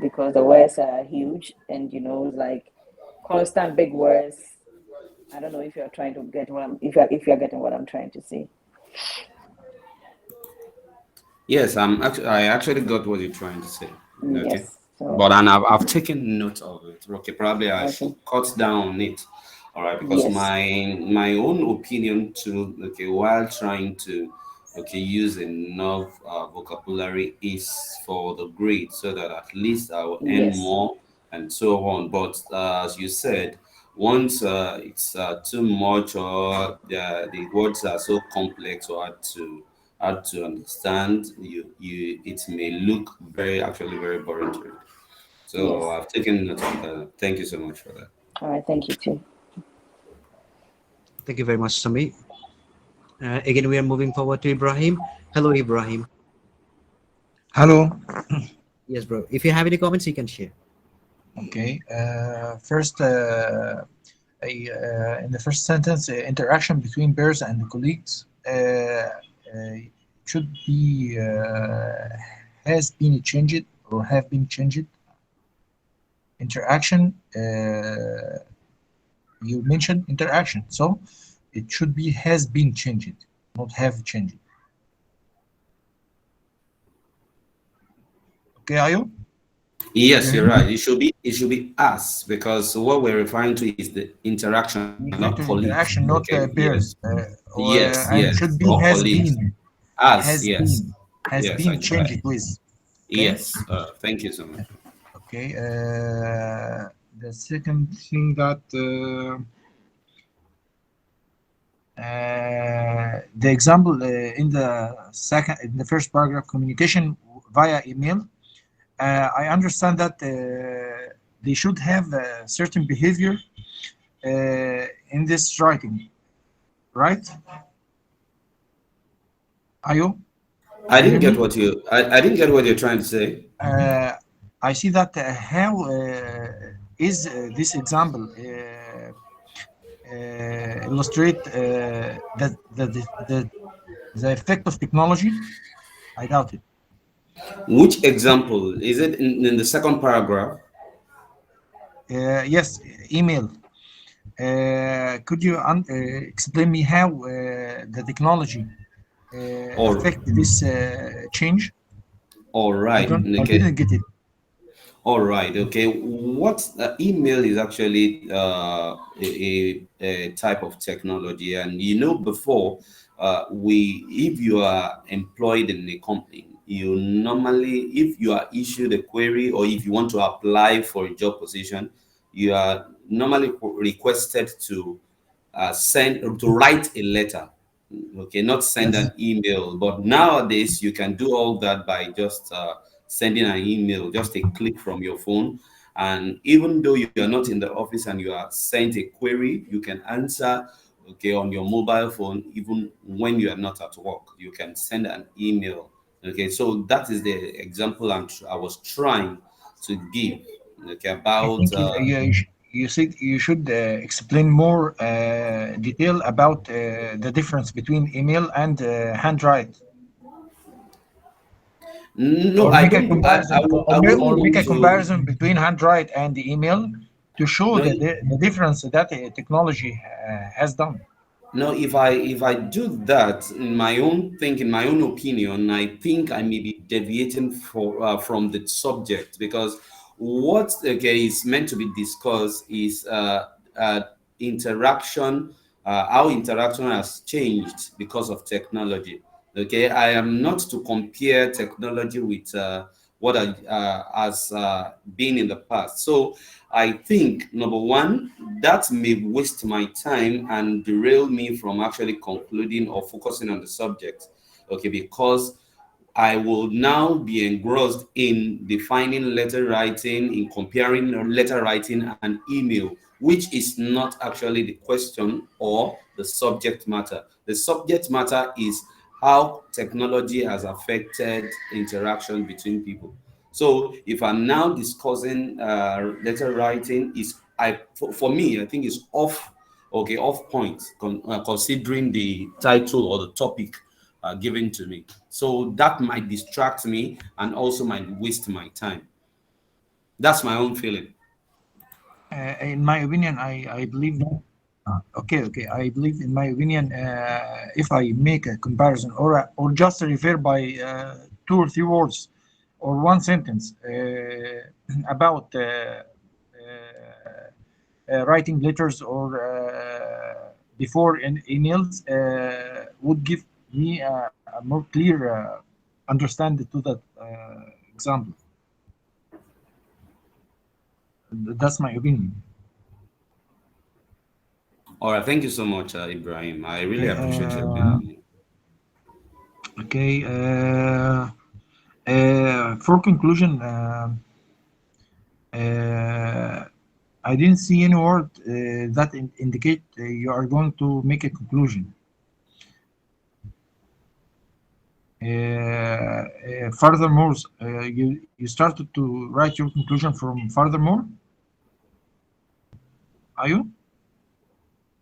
because the words are huge and like constant big words. I don't know if you're trying to get if you're getting what I'm trying to say. Yes, I actually got what you're trying to say. Okay. Yes. So, but I've taken note of it. Okay, probably I should cut down on it. All right, because yes. my own opinion too. Okay, while trying to use enough vocabulary is for the grade, so that at least I will earn more and so on. But as you said, once it's too much or the words are so complex or hard to understand, it may look actually very boring to read. So I've taken note of that. Thank you so much for that. All right, thank you too. Thank you very much, Sami. Again, we are moving forward to Ibrahim. Hello, Ibrahim. Hello. Yes, bro. If you have any comments, you can share. Okay. First, in the first sentence, interaction between peers and colleagues should be has been changed or have been changed. Interaction, you mentioned interaction, so it should be has been changed, not have changed. Okay, Ayo? Yes, you're right. It should be us, because what we're referring to is the interaction, not colleagues. Interaction, not peers. Yes, and should be has colleagues. been. Us, has yes. been. has Yes, I been tried. changed with. Okay. Yes. Thank you so much. Okay. The second thing that the example in the first paragraph, communication via email. I understand that they should have a certain behavior in this writing, right? Ayo, I you didn't hear get me? what you. I didn't get what you're trying to say. Uh, I see that how is this example illustrate the effect of technology? I doubt it. Which example is it in the second paragraph? Yes, email. Could you explain me how the technology Or affect this change? all right. I Okay. didn't get it. All right. Okay. What email is actually a type of technology, and before if you are employed in a company, you normally, if you are issued a query or if you want to apply for a job position, you are normally requested to to write a letter. Okay, not send Yes. an email. But nowadays you can do all that by just sending an email, just a click from your phone. And even though you are not in the office and you are sent a query, you can answer, okay, on your mobile phone. Even when you are not at work, you can send an email. Okay, so that is the example I was trying to give, okay, I about think you said you should explain more detail about the difference between email and handwrite, no, or I make a don't. comparison, I wouldn't or make want a to. comparison between handwrite and the email to show No, the difference that technology has done. no, if I do that in my own opinion, I think I may be deviating from the subject, because what, okay, is meant to be discussed is uh, interaction, how interaction has changed because of technology. Okay, I am not to compare technology with what has been in the past. So I think, number one, that may waste my time and derail me from actually concluding or focusing on the subject. Okay, because I will now be engrossed in defining letter writing, in comparing letter writing and email, which is not actually the question or the subject matter. The subject matter is how technology has affected interaction between people. So if I'm now discussing letter writing, for me, I think it's off point, considering the title or the topic given to me. So that might distract me and also might waste my time. That's my own feeling. In my opinion, I believe that. Okay, okay. I believe, in my opinion, if I make a comparison or just refer by two or three words or one sentence about writing letters or before in emails would give me a more clear understanding to that example. That's my opinion. All right. Thank you so much, Ibrahim. I really Okay. appreciate your opinion. Okay. For conclusion, uh, I didn't see any word that indicate you are going to make a conclusion. Furthermore, you started to write your conclusion from furthermore. Are you?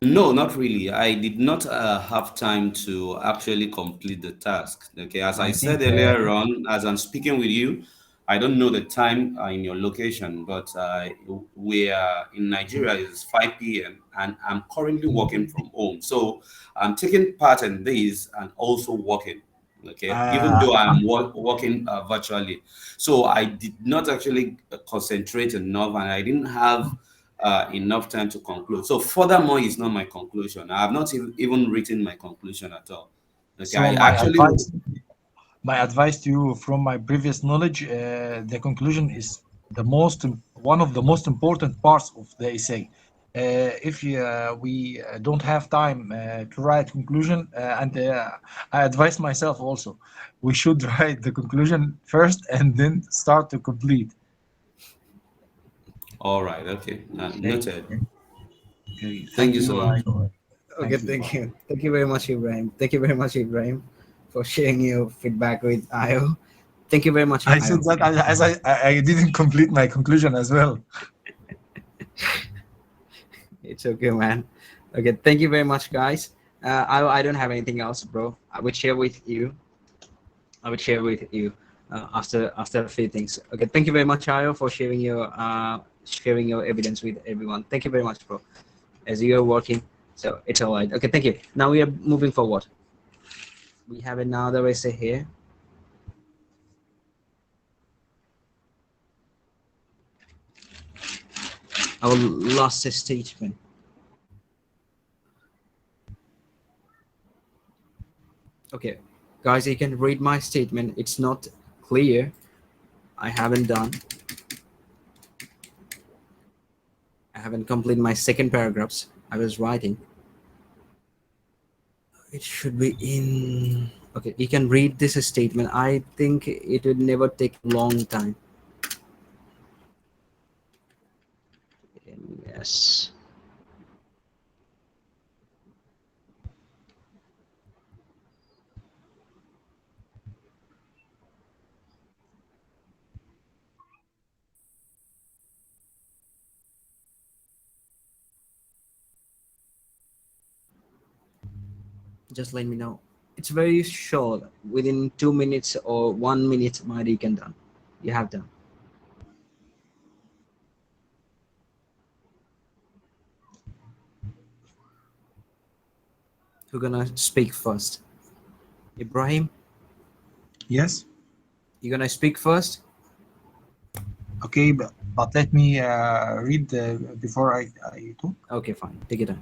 No, not really. I did not have time to actually complete the task. Okay, as I I said think earlier on, as I'm speaking with you, I don't know the time in your location, but we are in Nigeria. It's 5 p.m. and I'm currently working from home. So I'm taking part in this and also working. Okay, even though I'm I'm working virtually, so I did not actually concentrate enough, and I didn't have enough time to conclude. So furthermore is not my conclusion. I have not even written my conclusion at all. Okay, so I my actually, advice My advice to you from my previous knowledge, the conclusion is one of the most important parts of the essay. If we don't have time to write conclusion, and I advise myself also, we should write the conclusion first and then start to complete. All right. Okay. Okay. Noted. Okay. Thank Thank you so you. much. Okay, Thank you. thank you. Thank you very much, Ibrahim. Thank you very much, Ibrahim, for sharing your feedback with Io. Thank you very much, I said Io. that as I didn't complete my conclusion as well. It's okay, man. Okay, thank you very much, guys. I don't have anything else, bro. I would share with you. I would share with you after a few things. Okay, thank you very much, Io, for sharing your evidence with everyone. Thank you very much, bro. As you are working, so it's all right. Okay, thank you. Now we are moving forward. We have another essay here. Our last statement. Okay, guys, you can read my statement. It's not clear. I haven't completed my second paragraphs I was writing. It should be in. Okay, you can read this statement. I think it would never take a long time. Yes. Just let me know. It's very short. Within 2 minutes or 1 minute, might you can done. You have done. Who's gonna speak first? Ibrahim, Yes. you gonna speak first? Okay, but let me read before I talk. Okay, fine. Take it on.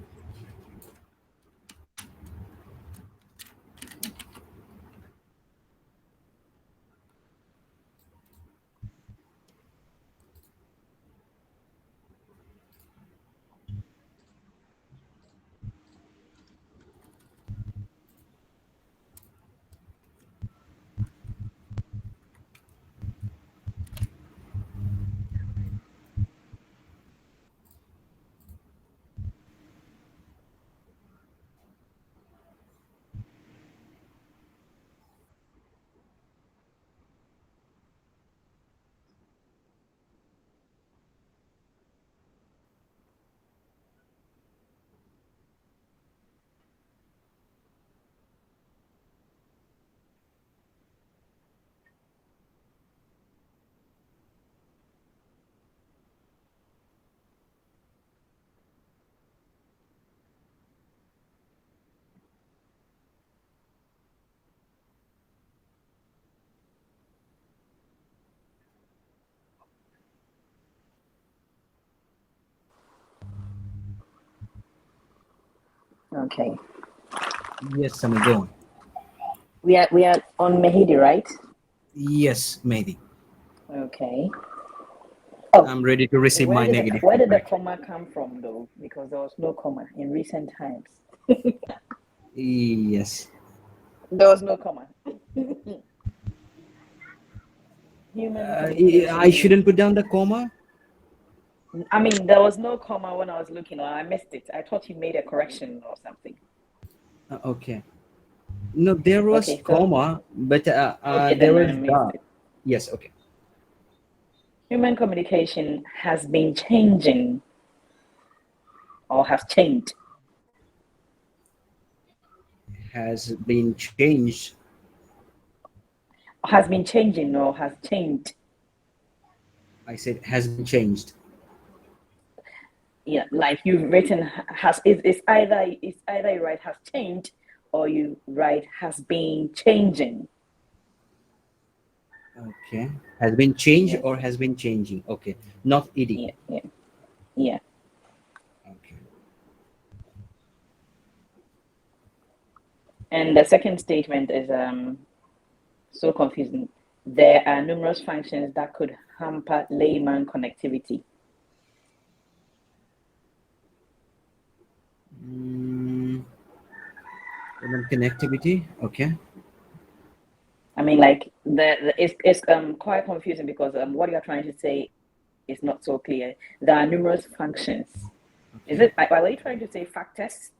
Okay. Yes, Sammy, go on. We are on Mehidi, right? Yes, maybe. Okay. I'm ready to receive my negative Where did the feedback. comma come from, though? Because there was no comma in recent times. Yes. There was no comma. Human communication. I shouldn't put down the comma? I mean, there was no comma when I was looking, or I missed it. I thought you made a correction or something. Okay. No, there was Okay, so comma, but okay, there then I was missed the. it. Yes, okay. Human communication has been changing, or has changed. Has been changed. Has been changing, or has changed. I said has been changed. Yeah, like you've written has it's either you write has changed, or you write has been changing. Okay. Has been changed Yes. or has been changing. Okay. Not ed. Yeah. Okay. And the second statement is so confusing. There are numerous functions that could hamper layman connectivity. Connectivity. Okay. I mean, like it's quite confusing because what you're trying to say is not so clear. There are numerous functions. Is it? Are you trying to say factors?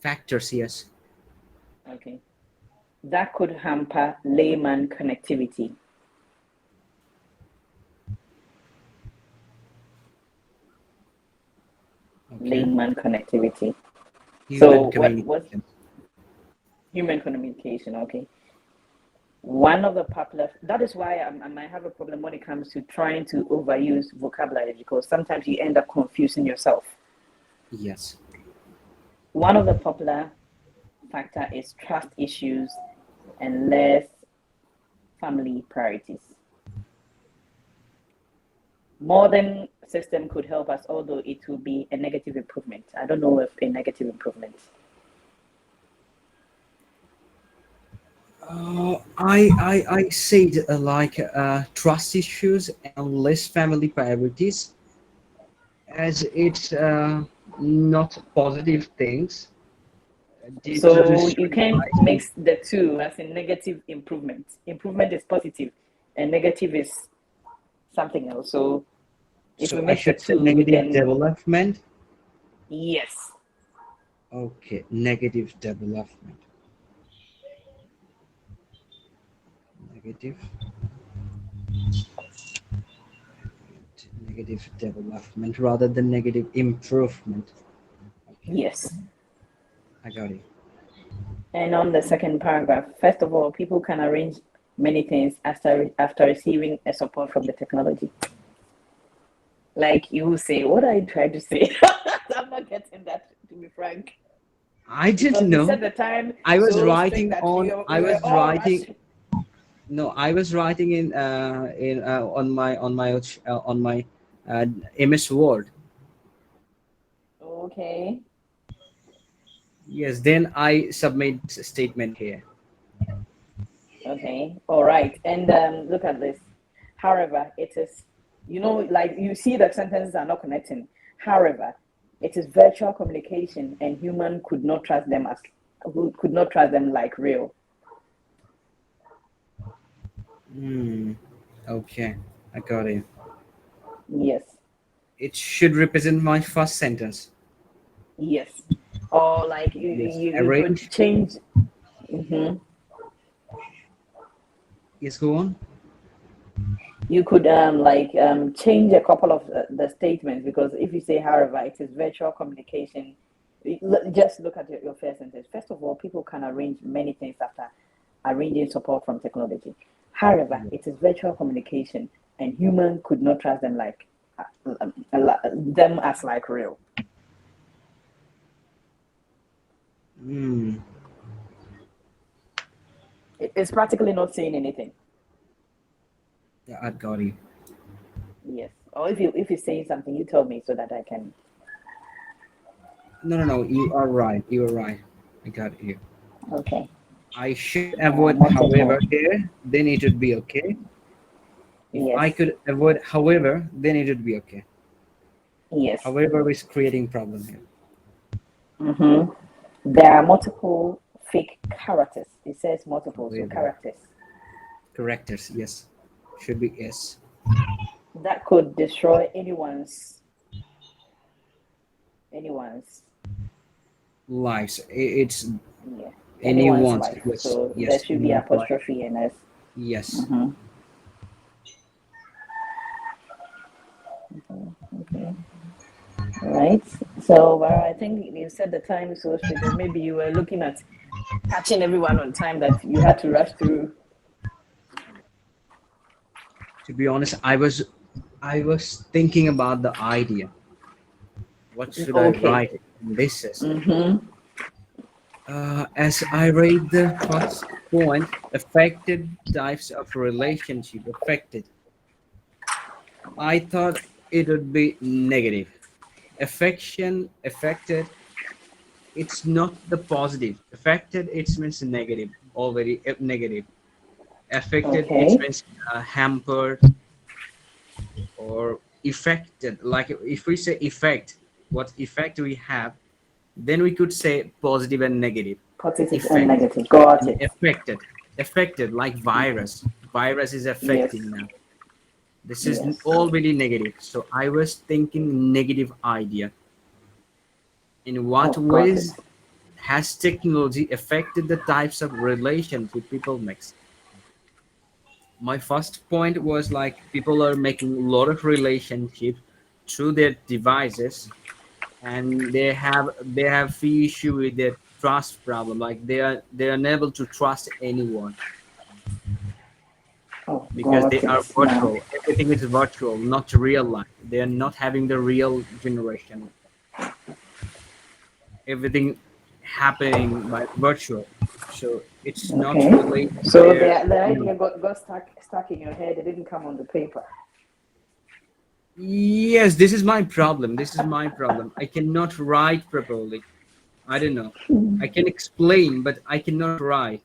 Factors, yes. Okay. That could hamper layman connectivity. Okay. Layman connectivity. Human So what communication. human communication? Okay. One of the popular, that is why I might have a problem when it comes to trying to overuse vocabulary, because sometimes you end up confusing yourself. Yes. One of the popular factor is trust issues and less family priorities. Modern system could help us, although it will be a negative improvement. I don't know if a negative improvement. I said like trust issues and less family priorities, as it's not positive things. Due to So you the can't mix the two as a negative improvement. Improvement is positive and negative is something else. So if we so I mix the should say two, negative then development. yes. Okay, negative development. Negative. Negative development rather than negative improvement. Okay, Yes. I got it. And on the second paragraph, first of all, people can arrange many things after receiving a support from the technology. Like you will say, what are you trying to say? I'm not getting that, to be frank. I Because didn't you know. set the time I was so strict writing that on. I we were was all writing. rushing. No, I was writing in on my MS Word. Okay. Yes, then I submit a statement here. Okay. All right. And look at this. However, it is, like you see that sentences are not connecting. However, it is virtual communication and human could not trust them like real. Okay, I got it. Yes. It should represent my first sentence. Yes. Or like Yes, you could arrange. change. hmm Yes, go on. You could change a couple of the statements, because if you say however, it is virtual communication. Just look at your first sentence. First of all, people can arrange many things after arranging support from technology. However, it is virtual communication and human could not trust them them as like real. It's practically not saying anything. Yeah, I got it. Yes. Or if you're saying something, you tell me so that I can. No. You are right. You are right. I got you. Okay. I should avoid Multiple. however here, then it would be okay. If I Yes. could avoid however, then it would be okay. Yes. However is creating problem here. Mm-hmm. There are multiple fake characters. It says multiple, so However, characters characters, yes, should be yes. that could destroy anyone's Lives. It's yeah anyone's anyone's. life. Yes, So there yes, should be anyone's life. apostrophe and s. Yes. Mm-hmm. Okay. All right. So I think you said the time so strict. Maybe you were looking at catching everyone on time that you had to rush through. To be honest, I was thinking about the idea. What should I Okay. write in this essay? Mm-hmm. As I read the first point, affected types of relationship affected. I thought it would be negative. Affection, affected. It's not the positive. Affected, it means negative. Already negative. Affected, Okay. it means hampered or affected. Like if we say effect, what effect we have, then we could say positive and negative. Positive and Effect negative. Got and it. affected like virus. Virus is Yes. affecting now. This is Yes. already negative. So I was thinking negative idea. In what Oh, got it. ways has technology affected the types of relationship people makes? My first point was like people are making a lot of relationships through their devices, and they have few issue with their trust problem. Like they're unable to trust anyone Oh, because got they it are now. virtual. Everything is virtual, not real life. They are not having the real generation. Everything happening by virtual, so it's not Okay. related to So their, the you know. idea got stuck in your head. It didn't come on the paper. Yes, this is my problem. This is my problem. I cannot write properly. I don't know. I can explain, but I cannot write.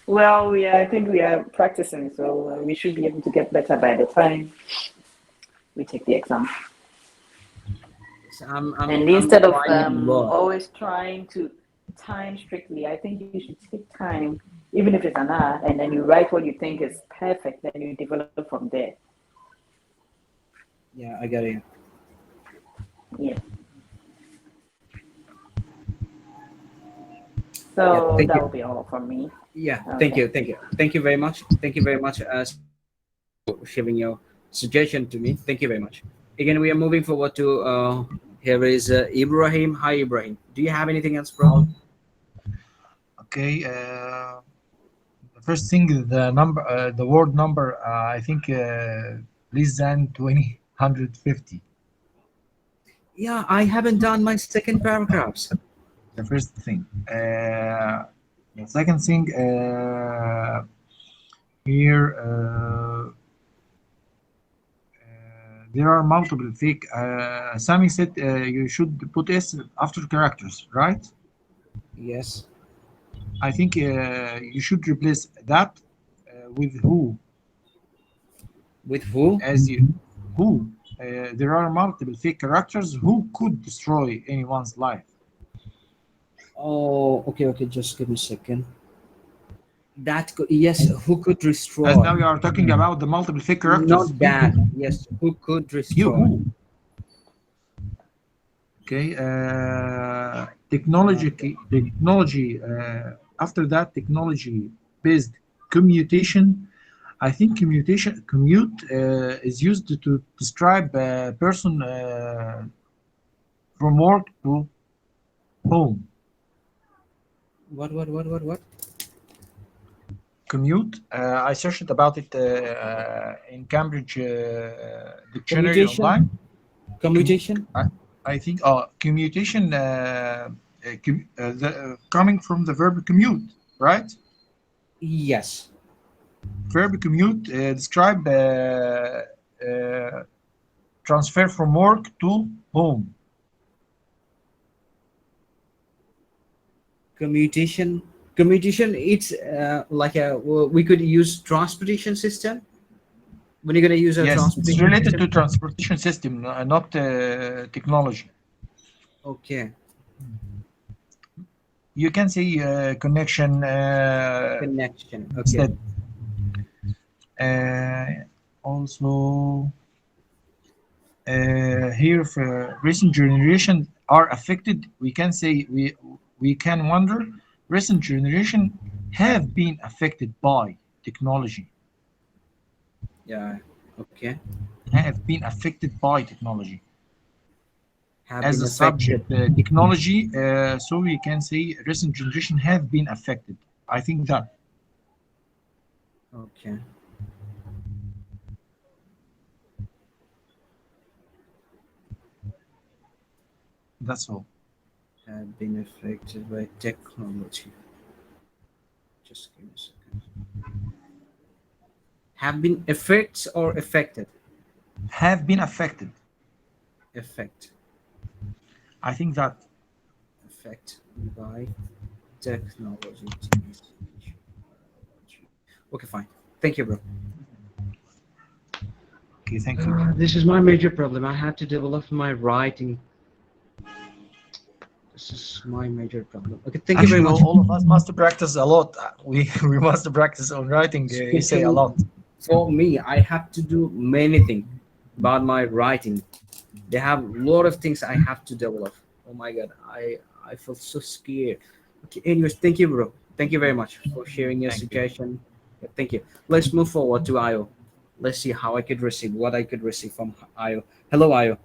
Well, I think we are practicing, so we should be able to get better by the time we take the exam. So And I'm instead of trying a lot. always trying to time strictly, I think you should take time, even if it's an hour, and then you write what you think is perfect, then you develop from there. Yeah, I got it. Yeah. Yeah, So thank that you. will be all from me. Yeah, thank Okay. you, thank you, thank you very much. Thank you very much for sharing your suggestion to me. Thank you very much. Again, we are moving forward to here is Ibrahim. Hi, Ibrahim. Do you have anything else, bro? Okay. The first thing, the word number. I think less than 150. Yeah, I haven't done my second paragraphs. The first thing. The second thing. Here. There are multiple fake. Sami said you should put S after characters, right? Yes. I think you should replace that with who, With who? as you who. There are multiple fake characters who could destroy anyone's life. Oh, okay, okay. Just give me a second. Yes, who could As destroy? now we are talking about the multiple fake characters. Not that. Yes, who could You destroy? who? Okay. Technology. After that, technology-based commutation. I think commute is used to describe a person from work to home. What? Commute. I searched about it in Cambridge Dictionary Commutation? online. Commutation? I think commutation coming from the verb commute, right? Yes. Verb commute describe transfer from work to home. Commutation. Commutation. It's like we could use transportation system. When you're gonna use a Yes, it's transportation related system. to transportation system, not technology. Okay. You can say connection Connection. Okay. instead. Also, here for recent generation are affected. We can say we can wonder recent generation have been affected by technology. Yeah. Okay. Have been affected by technology. Have As been a affected. subject technology, so we can say recent generation have been affected. I think that Okay. that's all. Have been affected by technology. Just give me a second. Have been effects or affected? Have been affected. Effect. I think that Affect by technology. Okay, fine. Thank you, bro. Okay, thank you. This is my major problem. I have to develop my writing. This is my major problem. Okay, thank you very Actually, much. all of us must practice a lot. We must practice on writing essay a lot. For me, I have to do many things about my writing. They have a lot of things I have to develop. Oh my god, I feel so scared. Okay, anyways, thank you, bro. Thank you very much for sharing your Thank you. suggestion. Yeah, thank you. Let's move forward to Io. Let's see how I could receive what I could receive from Io. Hello, Io.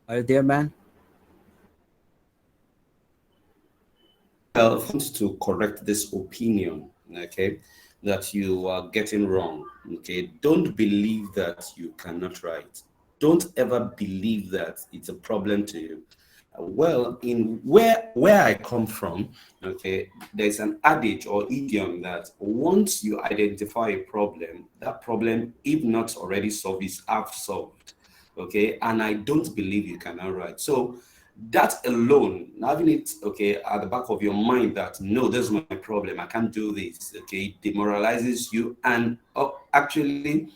Are you there, man? Well, I want to correct this opinion, okay, that you are getting wrong. Okay, don't believe that you cannot write. Don't ever believe that it's a problem to you. Well, in where I come from, okay, there's an adage or idiom that once you identify a problem, that problem, if not already solved, is half solved. Okay, and I don't believe you cannot write. So that alone, having it okay at the back of your mind that no, this is my problem, I can't do this, okay, demoralizes you, and actually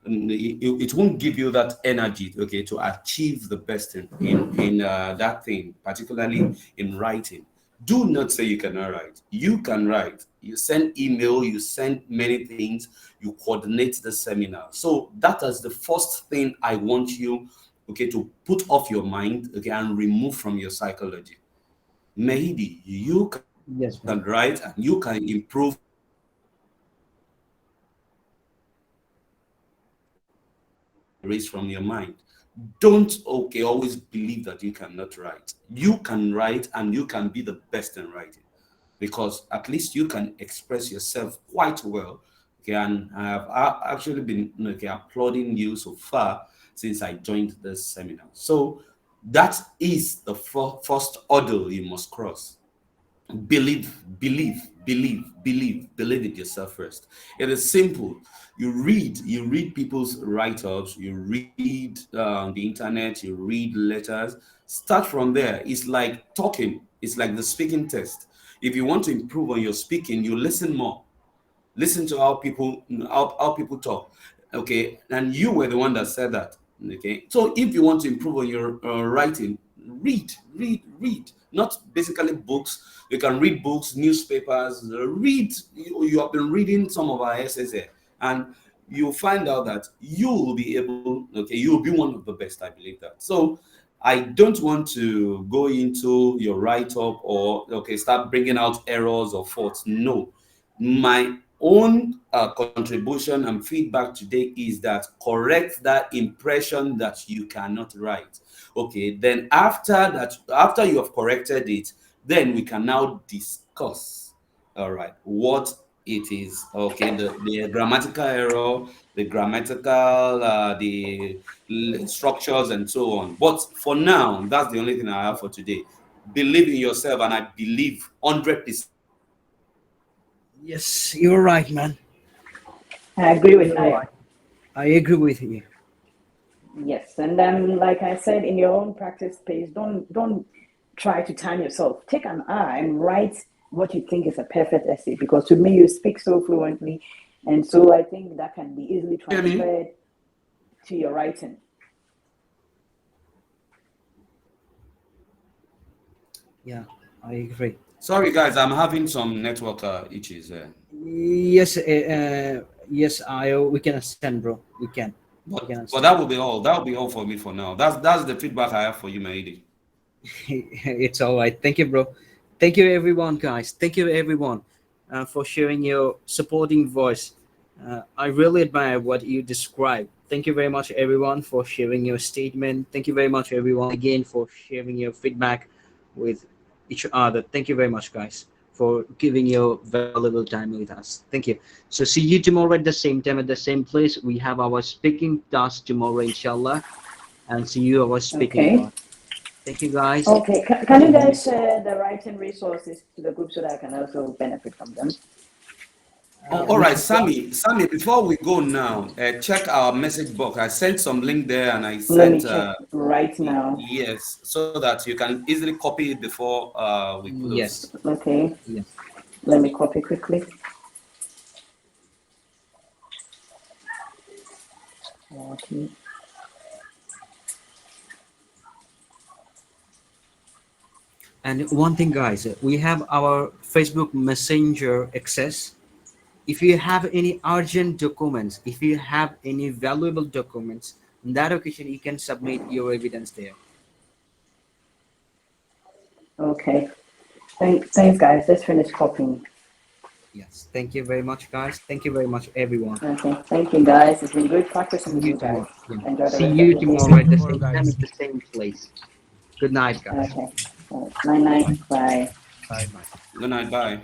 it won't give you that energy, okay, to achieve the best in that thing, particularly in writing. Do not say you cannot write. You can write. You send email, you send many things, you coordinate the seminar. So that is the first thing I want you, okay, to put off your mind, okay, and remove from your psychology. Maybe you Yes, man. can write and you can improve erase from your mind. Don't okay always believe that you cannot write. You can write and you can be the best in writing, because at least you can express yourself quite well. Okay, and I have actually been okay, applauding you so far since I joined this seminar. So that is the first hurdle you must cross. Believe in yourself first. It is simple. You read people's write-ups, you read the internet, you read letters. Start from there. It's like talking. It's like the speaking test. If you want to improve on your speaking, you listen more. Listen to how people talk. Okay, and you were the one that said that. Okay, so if you want to improve on your writing, read. Not basically books. You can read books, newspapers. Read. You have been reading some of our essays here, and you'll find out that you will be able. Okay, you will be one of the best. I believe that. So I don't want to go into your write-up or okay start bringing out errors or faults. No, my own contribution and feedback today is that correct that impression that you cannot write. Okay, then after you have corrected it, then we can now discuss, all right, what it is. Okay, the grammatical error, the grammatical the structures and so on. But for now, that's the only thing I have for today. Believe in yourself, and I believe 100%. Yes, you're right, man. I agree with You're you. right. I agree with you. Yes, and then like I said, in your own practice space, don't try to time yourself. Take an hour and write what you think is a perfect essay, because to me you speak so fluently, and so I think that can be easily Hear me? transferred to your writing. Yeah, I agree. Sorry, guys, I'm having some network issues. Yes, yes, we can understand, bro. We can But understand. that will be all. That will be all for me for now. That's the feedback I have for you, Maidi. It's all right. Thank you, bro. Thank you, everyone, guys. Thank you, everyone, for sharing your supporting voice. I really admire what you described. Thank you very much, everyone, for sharing your statement. Thank you very much, everyone, again, for sharing your feedback with each other. Thank you very much, guys, for giving your valuable time with us. Thank you. So see you tomorrow at the same time, at the same place. We have our speaking task tomorrow, inshallah, and see you our speaking Okay. part. Thank you, guys. Okay. Can you guys share the writing resources to the group so that I can also benefit from them? All right, Sammy, before we go now, check our message box. I sent some link there, and I Let me sent check right now. yes, so that you can easily copy it before we close. Yes. Okay. Yes. Let me copy quickly. Okay. And one thing, guys, we have our Facebook Messenger access. If you have any urgent documents, if you have any valuable documents, on that occasion, you can submit your evidence there. Okay. Thanks, guys. Let's finish copying. Yes. Thank you very much, guys. Thank you very much, everyone. Okay. Thank you, guys. It's been good practicing with See you you guys. tomorrow. Yeah. Enjoy the See rest you of your day. tomorrow at the Tomorrow, same time guys. at the same place. Good night, guys. Okay. Night, night. Bye. Bye bye. Good night. Bye.